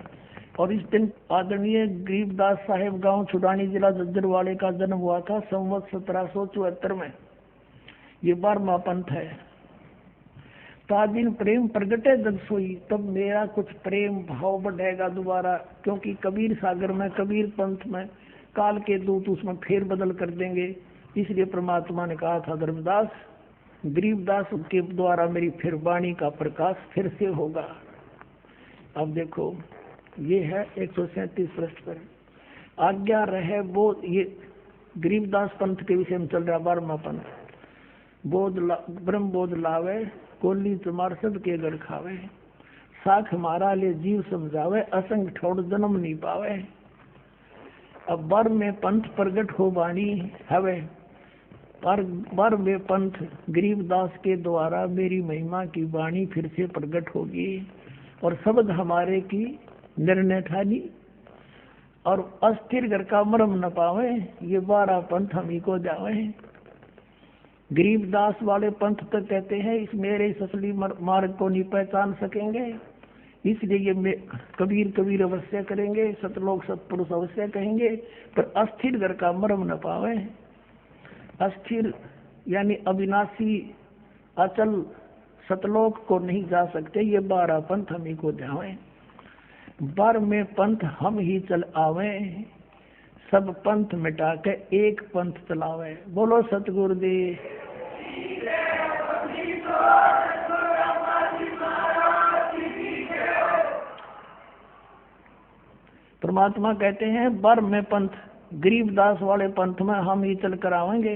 और इस दिन आदरणीय गरीबदास साहेब गांव छुड़ानी जिला जज्जरवाड़े का जन्म हुआ था, संवत 1774 में। ये 12वां पंथ है। तादिन प्रेम प्रगटे जग सोई, तब मेरा कुछ प्रेम भाव बढ़ेगा दोबारा, क्योंकि कबीर सागर में, कबीर पंथ में काल के दूत उसमें फेर बदल कर देंगे। इसलिए परमात्मा ने कहा था धर्मदास, गरीबदास के द्वारा मेरी फिर वाणी का प्रकाश फिर से होगा। अब देखो, ये है 137 पृष्ठ पर। आज्ञा रहे वो, ये गरीबदास पंथ के विषय में चल रहा 12वां पंथ। ब्रह्म बोध लावे, कोली तुम्हार सब के गढ़ खावे, साख मारा ले जीव समझावे, असंग ठोड़ जन्म नहीं पावे। अब बर में पंथ प्रगट हो वाणी हवे, पर बर में पंथ गरीबदास के द्वारा मेरी महिमा की वाणी फिर से प्रकट होगी, और शब्द हमारे की निर्णय ठानी, और अस्थिर घर का मरम न पावे, ये 12 पंथ हम ही को जावे। गरीबदास वाले पंथ तक कहते हैं इस मेरे असली मार्ग को नहीं पहचान सकेंगे, इसलिए ये कबीर कबीर अवश्य करेंगे, सतलोक सतपुरुष अवश्य कहेंगे, पर अस्थिर घर का मरम न पावे। अस्थिर यानी अविनाशी अचल सतलोक को नहीं जा सकते, ये 12 पंथ हम ही को जावे। बर में पंथ हम ही चल आवे, सब पंथ मिटा के एक पंथ चलावे। बोलो सतगुरुदेव। परमात्मा कहते हैं बर में पंथ, गरीबदास वाले पंथ में हम ही चल कर आवेंगे,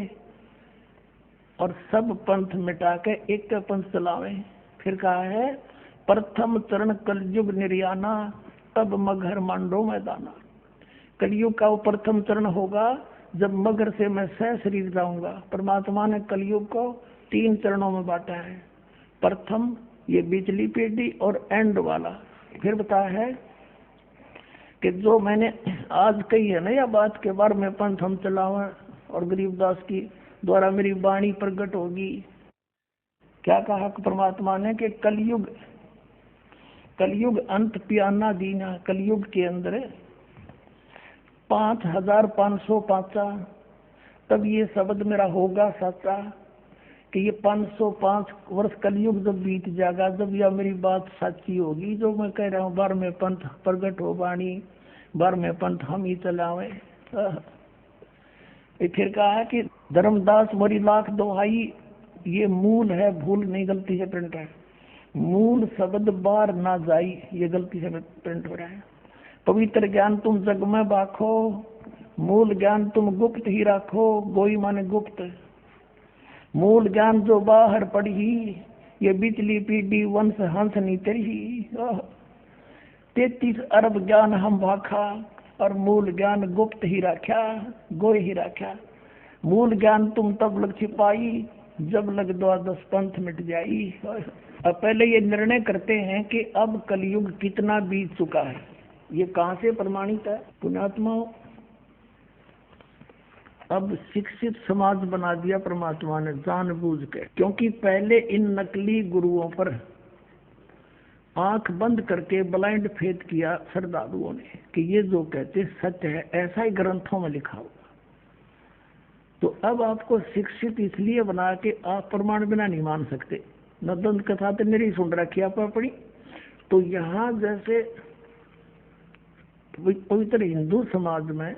और सब पंथ मिटा के एक पंथ चलावे। फिर कहा है प्रथम चरण कलयुग निर्याना, तब मगर मांडो मैदाना। कलयुग का वो प्रथम चरण होगा जब मगर से मैं सह शरीर जाऊंगा। परमात्मा ने कलयुग को 3 चरणों में बांटा है। प्रथम ये बिजली पीढ़ी और एंड वाला। फिर बताया है कि जो मैंने आज कही है ना यह बात के बारे में पंथ हम चलावा और गरीबदास की द्वारा मेरी वाणी प्रकट होगी। क्या कहा परमात्मा ने कि कलयुग अंत पियाना दीना। कलयुग के अंदर 5505 तब ये शब्द मेरा होगा सच्चा कि ये 505 वर्ष कलयुग जब बीत जाएगा, जब यह मेरी बात सच्ची होगी जो मैं कह रहा हूँ। 12वें पंथ प्रगट हो वाणी, 12वें पंथ हम ही चलावे। फिर कहा है कि धर्मदास मोरी लाख दोहाई, ये मूल है, भूल नहीं गलती से प्रिंट है। मूल शब्द बार ना जाई, ये गलती से प्रिंट हो रहा है। पवित्र ज्ञान तुम जग में बाखो, मूल ज्ञान तुम गुप्त ही राखो। गोई माने गुप्त। मूल ज्ञान जो बाहर पड़ी, ये बिजली पीढ़ी वंश हंस नी तेरी। 33 अरब ज्ञान हम भाखा, और मूल ज्ञान गुप्त ही राख्या, गोई ही राख्या। मूल ज्ञान तुम तब लग छिपाई, जब लग 12 पंथ मिट जाई। अब पहले ये निर्णय करते हैं कि अब कलयुग कितना बीत चुका है। ये कहाँ से प्रमाणित है? पुण्यात्मा, अब शिक्षित समाज बना दिया परमात्मा ने जानबूझ के, क्योंकि पहले इन नकली गुरुओं पर आंख बंद करके ब्लाइंड फेथ किया श्रद्धालुओं ने कि ये जो कहते सच है, ऐसा ही ग्रंथों में लिखा हुआ। तो अब आपको शिक्षित इसलिए बना के आप प्रमाण बिना नहीं मान सकते। नदंत कथा तो मेरी सुन रखी आप अपनी। तो यहाँ जैसे पवित्र हिंदू समाज में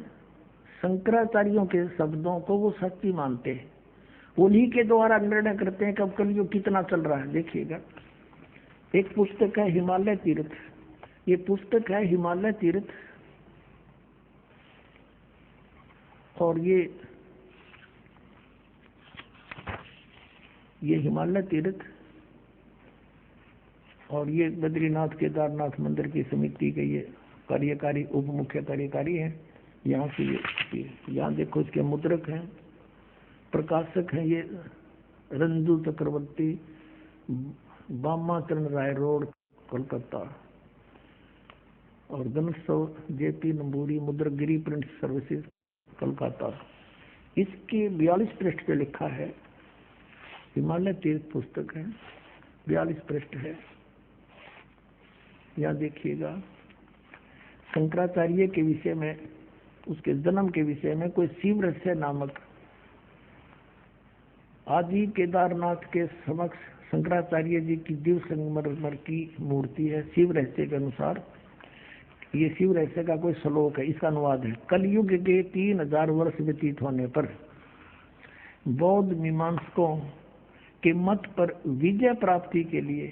शंकराचार्यों के शब्दों को वो सच्ची मानते हैं, उन्हीं के द्वारा निर्णय करते हैं कि अब कलयुग कितना चल रहा है। देखिएगा, एक पुस्तक है हिमालय तीर्थ, ये पुस्तक है हिमालय तीर्थ, और ये हिमालय तीर्थ, और ये बद्रीनाथ केदारनाथ मंदिर की समिति के ये कार्यकारी उप मुख्य कार्यकारी हैं। यहाँ से यहाँ देखो इसके मुद्रक हैं, प्रकाशक हैं ये रंजू चक्रवर्ती, बामाचरण राय रोड, कोलकाता। और गणेशव JP Namboori, Mudragiri print services, Kolkata. इसके 42 पृष्ठ पे लिखा है, हिमालय तीर्थ पुस्तक है, 42 पृष्ठ है। यहाँ देखिएगा, शंकराचार्य के विषय में, उसके जन्म के विषय में कोई शिव रहस्य नामक आदि केदारनाथ के समक्ष शंकराचार्य जी की दिव्य संगमरमर की मूर्ति है। शिव रहस्य के अनुसार ये शिव रहस्य का कोई श्लोक है, इसका अनुवाद है। कलयुग के 3000 वर्ष व्यतीत होने पर बौद्ध मीमांसकों के मत पर विजय प्राप्ति के लिए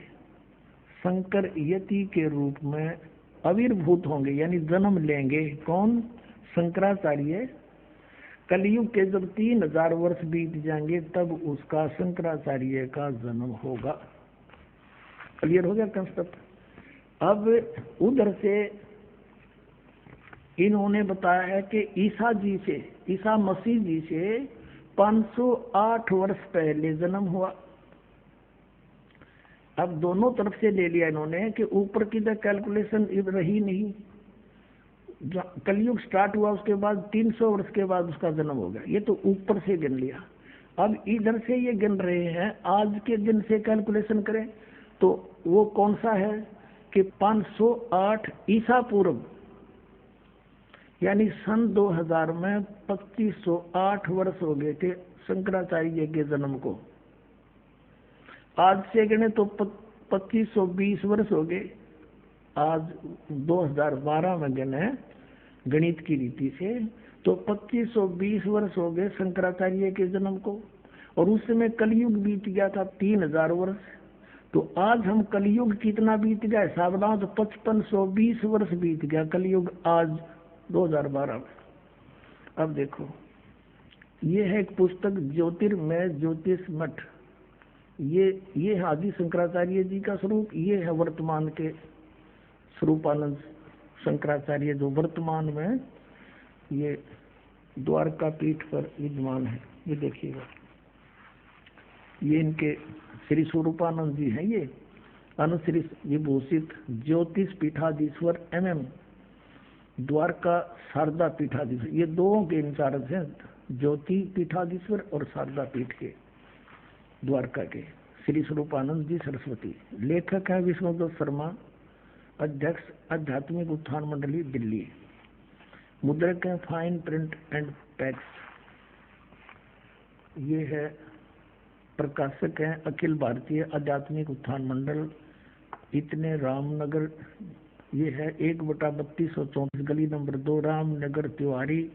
शंकर यति के रूप में आविर्भूत होंगे, यानी जन्म लेंगे। कौन? शंकराचार्य। कलयुग के जब 3000 वर्ष बीत जाएंगे तब उसका शंकराचार्य का जन्म होगा। क्लियर हो गया कंसेप्ट? अब उधर से इन्होंने बताया है कि ईसा मसीह जी से 508 वर्ष पहले जन्म हुआ। अब दोनों तरफ से ले लिया इन्होंने कि ऊपर की तो कैलकुलेशन रही नहीं। कलयुग स्टार्ट हुआ उसके बाद 300 वर्ष के बाद उसका जन्म हो गया, ये तो ऊपर से गिन लिया। अब इधर से ये गिन रहे हैं, आज के दिन से कैलकुलेशन करें तो वो कौन सा है कि 508 ईसा पूर्व, यानी सन 2000 में 2508 वर्ष हो गए थे शंकराचार्य के जन्म को। आज से गिने तो 2520 वर्ष हो गए। आज 2012 में गिने गणित की रीति से तो 2520 वर्ष हो गए शंकराचार्य के जन्म को, और उस समय कलयुग बीत गया था 3000 वर्ष। तो आज हम कलयुग कितना बीत गया हिसाब लगाओ तो 5520 वर्ष बीत गया कलयुग आज 2012 में। अब देखो ये है एक पुस्तक ज्योतिर्मय ज्योतिष मठ। ये आदि शंकराचार्य जी का स्वरूप, ये है वर्तमान के स्वरूपानंद शंकराचार्य जो वर्तमान में ये द्वारका पीठ पर विद्यमान है। ये देखिएगा, ये इनके श्री स्वरूपानंद जी हैं। ये अनुश्री विभूषित ज्योतिष पीठाधीश्वर MM द्वारका शारदा पीठाधीश्वर, ये दोनों के इंचार्ज हैं, ज्योति पीठाधीश्वर और शारदा पीठ के द्वारका के श्री स्वरूपानंद जी सरस्वती। लेखक है विष्णुदत्त शर्मा, अध्यक्ष आध्यात्मिक उत्थान मंडली दिल्ली। मुद्रक है फाइन प्रिंट एंड पैक्स। ये है प्रकाशक है अखिल भारतीय आध्यात्मिक उत्थान मंडल, इतने रामनगर। ये है 1/3234 गली नंबर 2 रामनगर तिवारी,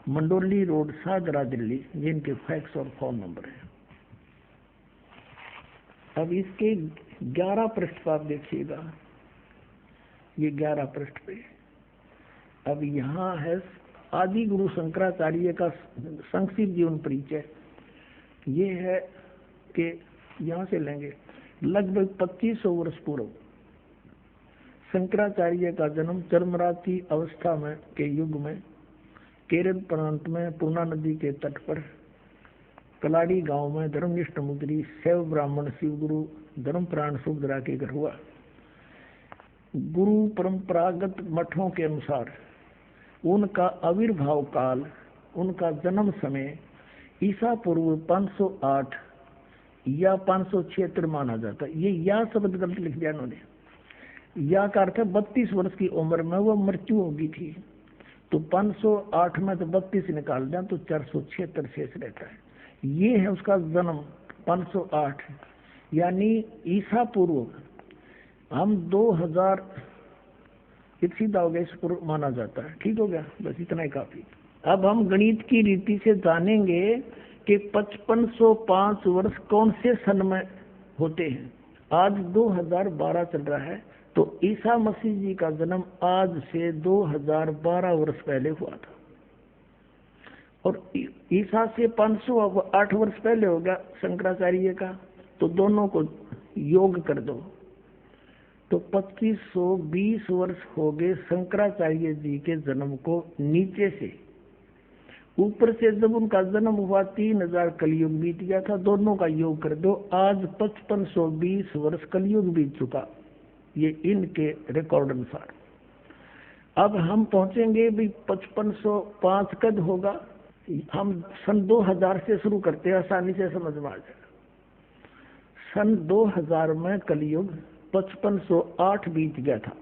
मंडोली रोड, शाहदरा, दिल्ली। ये इनके फैक्स और फोन नंबर है। अब इसके 11 पृष्ठ पर आप देखिएगा, ये 11 पृष्ठ पे। अब यहाँ है आदि गुरु शंकराचार्य का संक्षिप्त जीवन परिचय। ये है कि यहाँ से लेंगे लगभग 2500 वर्ष पूर्व शंकराचार्य का जन्म चरमराती अवस्था में के युग में केरल प्रांत में पूर्णा नदी के तट पर कलाड़ी गांव में धर्मनिष्ठ मुद्री शैव ब्राह्मण शिवगुरु धर्मप्राण सुभद्रा के घर हुआ। गुरु परंपरागत मठों के अनुसार उनका आविर्भाव काल, उनका जन्म समय ईसा पूर्व 508 या 576 माना जाता है। ये या शब्द गलत लिख दिया इन्होंने। या का अर्थ है 32 वर्ष की उम्र में वो मृत्यु होगी थी, तो 508 में तो 32 निकाल दें तो 476 शेष रहता है। ये है उसका जन्म 508, यानी ईसा पूर्व हम 2000 सीधा हो गया, इस पूर्व माना जाता है। ठीक हो गया, बस इतना ही काफी। अब हम गणित की रीति से जानेंगे कि 5505 वर्ष कौन से सन में होते हैं। आज 2012 चल रहा है, तो ईसा मसीह जी का जन्म आज से 2012 वर्ष पहले हुआ था, और ईसा से 508 वर्ष पहले हो गया शंकराचार्य का, तो दोनों को योग कर दो तो 2520 वर्ष हो गए शंकराचार्य जी के जन्म को। नीचे से ऊपर से जब उनका जन्म हुआ 3000 कलयुग बीत गया था, दोनों का योग कर दो, आज 5520 वर्ष कलयुग बीत चुका, ये इनके रिकॉर्ड अनुसार। अब हम पहुंचेंगे भी 5505 कद होगा। हम सन 2000 से शुरू करते हैं, आसानी से समझ में आ जाएगा। सन 2000 में कलयुग 5508 बीत गया था,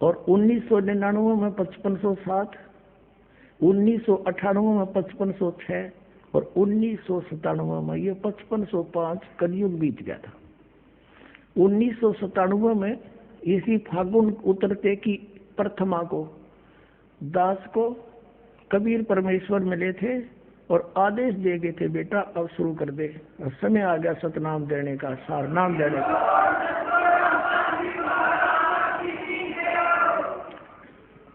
और 1999 में 5507, 1998 में 5506 और 1997 में ये 5505 कलयुग बीत गया था। 1997 में इसी फागुन उतरते की प्रथमा को दास को कबीर परमेश्वर मिले थे और आदेश दे गए थे, बेटा अब शुरू कर दे, और समय आ गया सतनाम देने का, सार नाम देने का।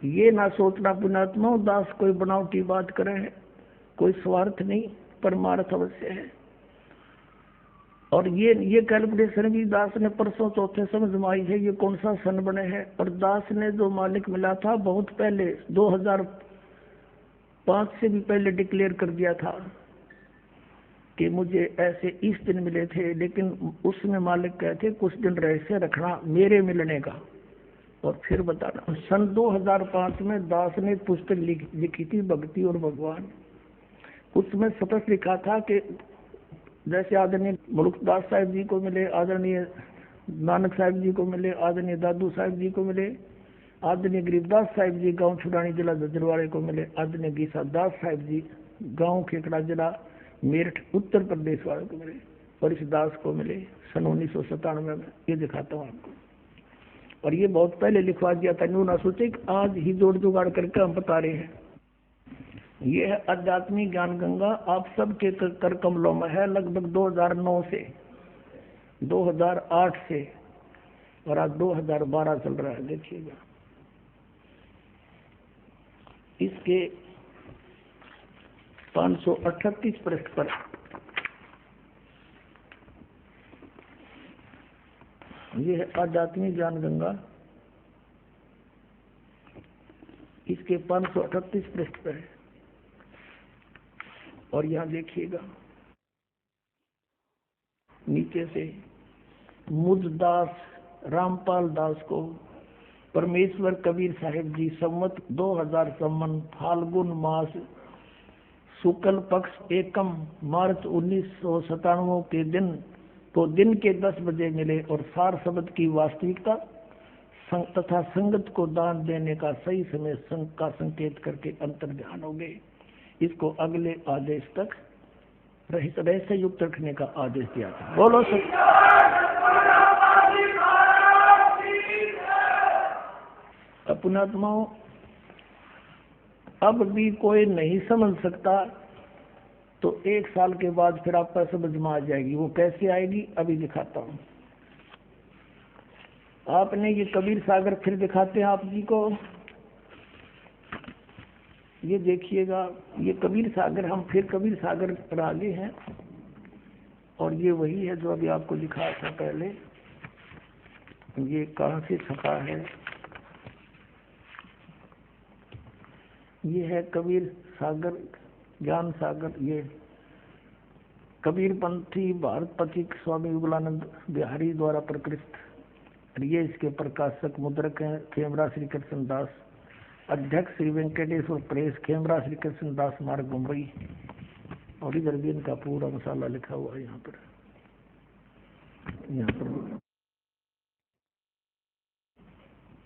ये ना सोचना पुण्यात्मा दास कोई बनावटी बात करे है, कोई स्वार्थ नहीं, परमार्थ अवश्य है। और ये कैलकुलेशन भी दास ने परसों चौथे समझ में आई है, ये कौन सा सन बने हैं। और दास ने जो मालिक मिला था बहुत पहले 2005 से भी पहले डिक्लेयर कर दिया था कि मुझे ऐसे इस दिन मिले थे, लेकिन उसमें मालिक कहते कुछ दिन रहस्य रखना मेरे मिलने का और फिर बताना। सन 2005 में दास ने पुस्तक लिखी थी भक्ति और भगवान। उसमें स्पष्ट लिखा था कि जैसे आदरणीय मुल्कदास साहिब जी को मिले, आदरणीय नानक साहिब जी को मिले, आदरणीय दादू साहिब जी को मिले, आदरणीय गरीबदास साहिब जी गांव छुड़ानी जिला जजरवाड़े को मिले, आदरणीय गीसा दास साहिब जी गांव खेकड़ा जिला मेरठ उत्तर प्रदेश वाले को मिले, और इस दास को मिले सन 1997 में। ये दिखाता हूँ आपको, और ये बहुत पहले लिखवा दिया था, न्यू ना सोचे आज ही जोड़ जुगाड़ करके हम बता रहे हैं। ये है आध्यात्मिक ज्ञान गंगा, आप सबके कर कमलों में है, लगभग 2009 से 2008 से, और आज 2012 चल रहा है। देखिएगा इसके 538 पृष्ठ पर ये है आध्यात्मिक ज्ञान गंगा, इसके 538 पृष्ठ पर है। और यहाँ देखिएगा नीचे से मुझदास रामपाल दास को परमेश्वर कबीर साहिब जी संवत 2000 संवन फाल्गुन मास शुक्ल पक्ष एकम मार्च 1997 के दिन तो दिन के 10 बजे मिले और सार शब्द की वास्तविकता तथा संगत को दान देने का सही समय का संकेत करके अंतर ध्यान हो गए। इसको अगले आदेश तक रहस्य युक्त रखने का आदेश दिया था। बोलो अपनात्माओं, अब भी कोई नहीं समझ सकता तो 1 साल के बाद फिर आपका समझ में आ जाएगी। वो कैसे आएगी अभी दिखाता हूँ। आपने ये कबीर सागर फिर दिखाते हैं आप जी को, ये देखिएगा, ये कबीर सागर, हम फिर कबीर सागर पर आगे हैं और ये वही है जो अभी आपको दिखाया था पहले। ये कहाँ से छपा है? ये है कबीर सागर ज्ञान सागर, ये कबीर पंथी भारत पथिक स्वामी विमलानंद बिहारी द्वारा प्रकृत। ये इसके प्रकाशक मुद्रक हैं खेमरा श्री कृष्ण दास, अध्यक्ष श्री वेंकटेश्वर प्रेस, खेमरा श्री कृष्ण दास मार्ग मुंबई। और इधर भी इनका पूरा मसाला लिखा हुआ है यहाँ पर।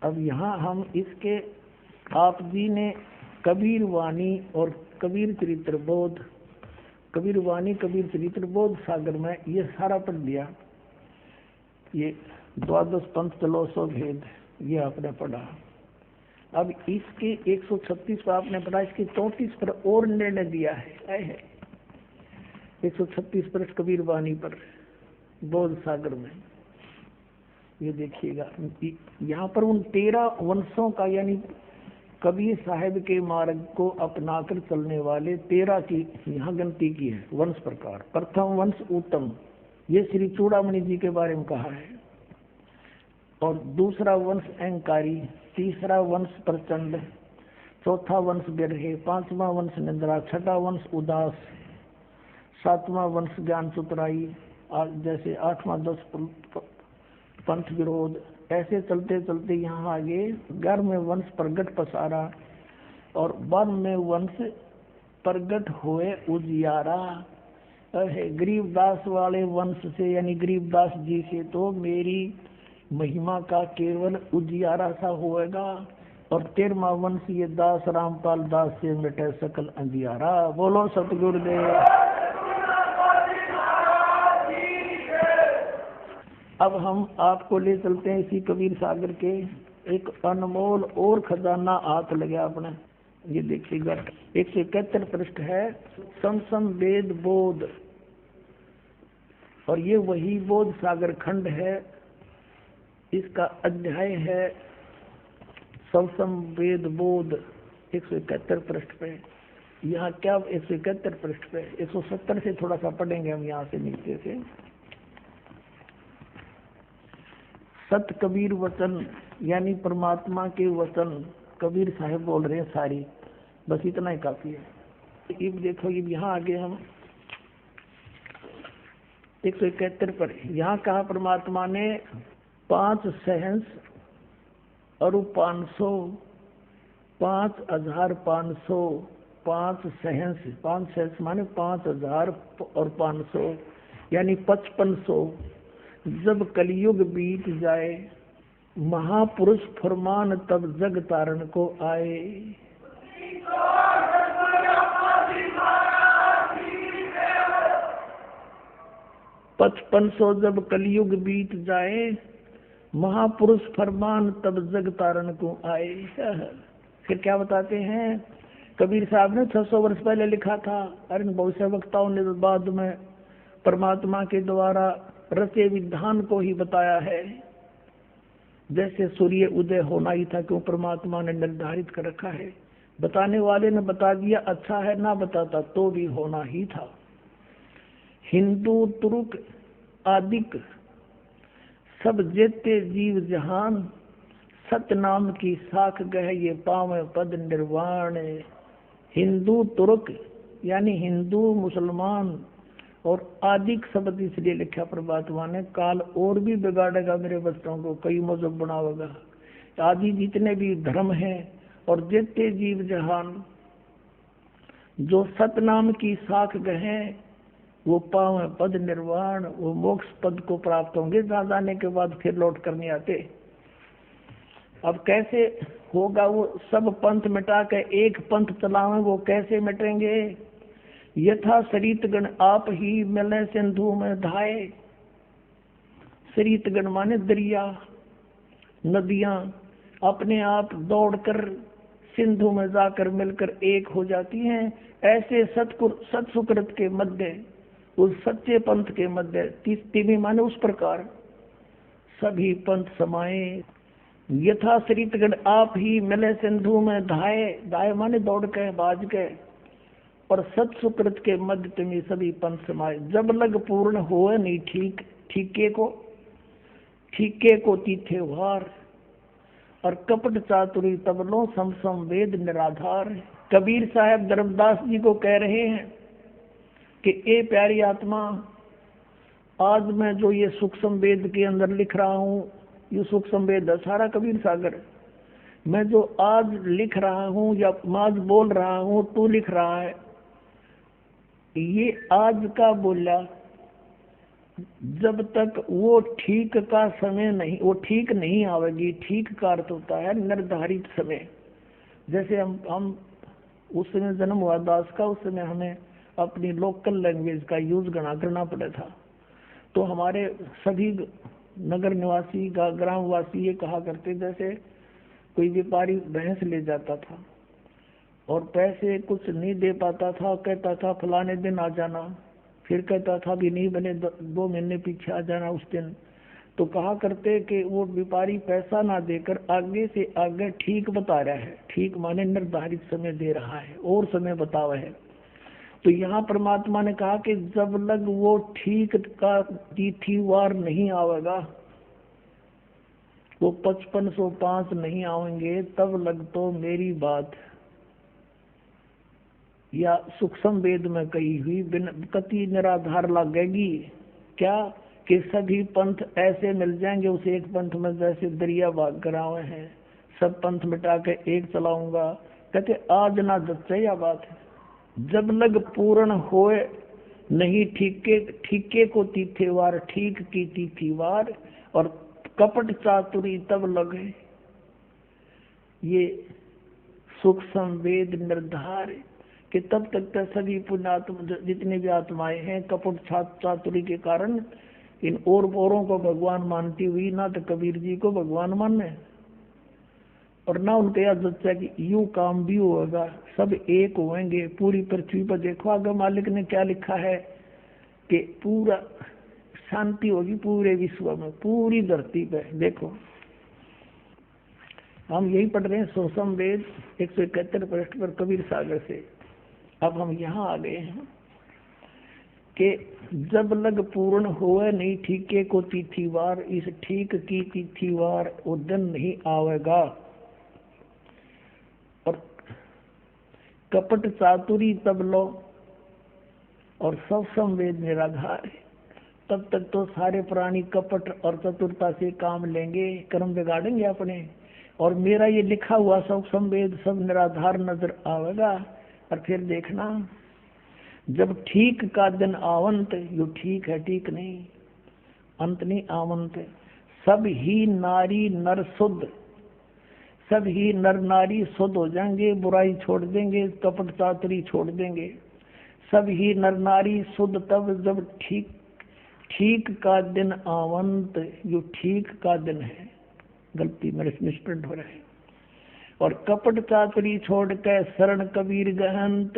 अब यहाँ हम इसके आप जी ने कबीर वाणी और कबीर चरित्र बोध, कबीर वाणी कबीर चरित्र बोध सागर में ये सारा पढ़ दिया। ये द्वादश पंथ तलोसो भेद ये आपने पढ़ा। अब इसके 136 पर आपने पढ़ा, इसके 34 पर और निर्णय दिया है 136 पर कबीर वाणी पर बोध सागर में। ये देखिएगा यहाँ पर उन 13 वंशों का, यानी कबीर साहिब के मार्ग को अपनाकर चलने वाले 13 की यहाँ गिनती की है वंश प्रकार। प्रथम वंश उत्तम, ये श्री चूड़ामणि जी के बारे में कहा है। और दूसरा वंश अहंकारी, तीसरा वंश प्रचंड, चौथा वंश बिरहे, पांचवा वंश निंद्रा, छठा वंश उदास, सातवां वंश ज्ञान चतुराई, जैसे 8वां 10 पंथ विरोध। ऐसे चलते चलते यहाँ आगे 11वें वंश प्रगट पसारा और 12वें वंश प्रगट हुए उजियारा। गरीबदास वाले वंश से, यानी गरीबदास जी से तो मेरी महिमा का केवल उजियारा सा होएगा। और 13वां वंश ये दास रामपाल दास से मिटे सकल अंधियारा। बोलो सतगुरुदेव। अब हम आपको ले चलते हैं इसी कबीर सागर के एक अनमोल और खजाना हाथ लगे अपने। ये देखिएगा 171 पृष्ठ है, समसम वेद बोध। और ये वही बोध सागर खंड है, इसका अध्याय है समसम वेद बोध 171 पृष्ठ पे। यहाँ क्या 171 पृष्ठ पे 170 से थोड़ा सा पढ़ेंगे हम यहाँ से नीचे से। सत कबीर वचन, यानी परमात्मा के वचन कबीर साहिब बोल रहे हैं सारी, बस इतना ही काफी है। ये देखो ये यहाँ आगे हम 171 पर यहाँ कहा परमात्मा ने 5 सहंस और 500, 5500, 5 सहंस, 5 सहंस माने 5000 और 500 यानी 5500 जब कलयुग बीत जाए महापुरुष फरमान तब जग तारण को आए। पचपन सौ जब कलयुग बीत जाए महापुरुष फरमान तब जग तारण को आए। फिर क्या बताते हैं कबीर साहब ने 600 वर्ष पहले लिखा था। अरे बहुत से वक्ताओं ने बाद में परमात्मा के द्वारा रचे विधान को ही बताया है। जैसे सूर्य उदय होना ही था, क्यों परमात्मा ने निर्धारित कर रखा है बताने वाले ने बता दिया अच्छा है, ना बताता तो भी होना ही था। हिंदू तुर्क आदिक सब जेते जीव जहान, सतनाम की साख गह ये पावे पद निर्वाण। हिंदू तुर्क यानी हिंदू मुसलमान और आदिक शब्द इसलिए लिखा परमात्मा ने, काल और भी बिगाड़ेगा मेरे बच्चों को, कई मजहब बनावेगा। आदि जितने भी धर्म हैं और जेते जीव जहान, जो सतनाम की साख गहे वो पावे पद निर्वाण, वो मोक्ष पद को प्राप्त होंगे जहाँ जाने के बाद फिर लौट कर नहीं आते। अब कैसे होगा वो सब पंथ मिटा के एक पंथ चलावे, वो कैसे मिटेंगे? यथा सरित गण आप ही मिले सिंधु में धाये। सरित गण माने दरिया, नदियां अपने आप दौड़कर सिंधु में जाकर मिलकर एक हो जाती हैं, ऐसे सत्सुकृत के मध्य, उस सच्चे पंथ के मध्य, तिमी माने उस प्रकार सभी पंथ समाये। यथा सरितगण आप ही मिले सिंधु में धाये, धाये माने दौड़ के बाज के, और सत्सुकृत के मध्य तिमी सभी पंथ समाये। जब लग पूर्ण होए नहीं ठीक, ठीके को तीथे वार, और कपट चातुरी तबलो सम वेद निराधार। कबीर साहब धर्मदास जी को कह रहे हैं कि ए प्यारी आत्मा, आज मैं जो ये सूक्ष्म वेद के अंदर लिख रहा हूँ, ये सूक्ष्म वेद है सारा कबीर सागर, मैं जो आज लिख रहा हूँ या आज बोल रहा हूँ, तू लिख रहा है, ये आज का बोला, जब तक वो ठीक का समय नहीं, वो ठीक नहीं आवेगी। ठीक का अर्थ होता है निर्धारित समय। जैसे हम उस समय जन्म हुआ दास का, उस समय हमें अपनी लोकल लैंग्वेज का यूज करना पड़ा था। तो हमारे सभी नगर निवासी ग्रामवासी ये कहा करते, जैसे कोई व्यापारी भैंस ले जाता था और पैसे कुछ नहीं दे पाता था, कहता था फलाने दिन आ जाना, फिर कहता था भी नहीं बने 2 महीने पीछे आ जाना उस दिन। तो कहा करते कि वो व्यापारी पैसा ना देकर आगे से आगे ठीक बता रहा है। ठीक माने निर्धारित समय दे रहा है और समय बतावा है। तो यहाँ परमात्मा ने कहा कि जब लग वो ठीक का तिथिवार नहीं आवेगा, वो 5505 नहीं आएंगे, तब लग तो मेरी बात या सूक्ष्म वेद में कही हुई कति निराधार लगेगी। क्या कि सभी पंथ ऐसे मिल जाएंगे उस एक पंथ में, जैसे दरिया भाग करावे हैं, सब पंथ मिटा के एक चलाऊंगा। कहते आज ना जच्चे या बात है, जब लग पूर्ण होए नहीं ठीके को तीथेवार, ठीक की तीथीवार, और कपट चातुरी तब लगे। ये सूक्ष्म वेद निर्धार कि तब तक तो सभी पुण्यात्मा जितनी भी आत्माएं हैं कपट चातुरी के कारण इन औरों को भगवान मानती हुई ना तो कबीर जी को भगवान माने और ना उनके याद सच्चा कि यूं काम भी होगा, सब एक होंगे। पूरी पृथ्वी पर देखो आगे मालिक ने क्या लिखा है कि पूरा शांति होगी पूरे विश्व में, पूरी धरती पे। देखो हम यही पढ़ रहे हैं सूक्ष्म वेद 171 पृष्ठ पर कबीर सागर से। अब हम यहाँ आ गए हैं कि जब लग पूर्ण होए नहीं ठीके को तिथिवार, इस ठीक की तिथिवार वो दिन नहीं आवेगा। और कपट चातुरी तब लो और सब संवेद निराधार, तब तक तो सारे प्राणी कपट और चतुरता से काम लेंगे, कर्म बिगाड़ेंगे अपने, और मेरा ये लिखा हुआ सब संवेद सब निराधार नजर आवेगा। और फिर देखना जब ठीक का दिन आवंत, यो ठीक है ठीक नहीं, अंत नहीं आवंत, सब ही नारी नर शुद्ध, सब ही नर नारी शुद्ध हो जाएंगे, बुराई छोड़ देंगे, कपट चातुरी छोड़ देंगे। सब ही नर नारी शुद्ध तब जब ठीक का दिन आवंत, यो ठीक का दिन है, गलती मेरे मिसप्रिंट हो रहा है। और कपट चातुरी छोड़ के शरण कबीर गहंत।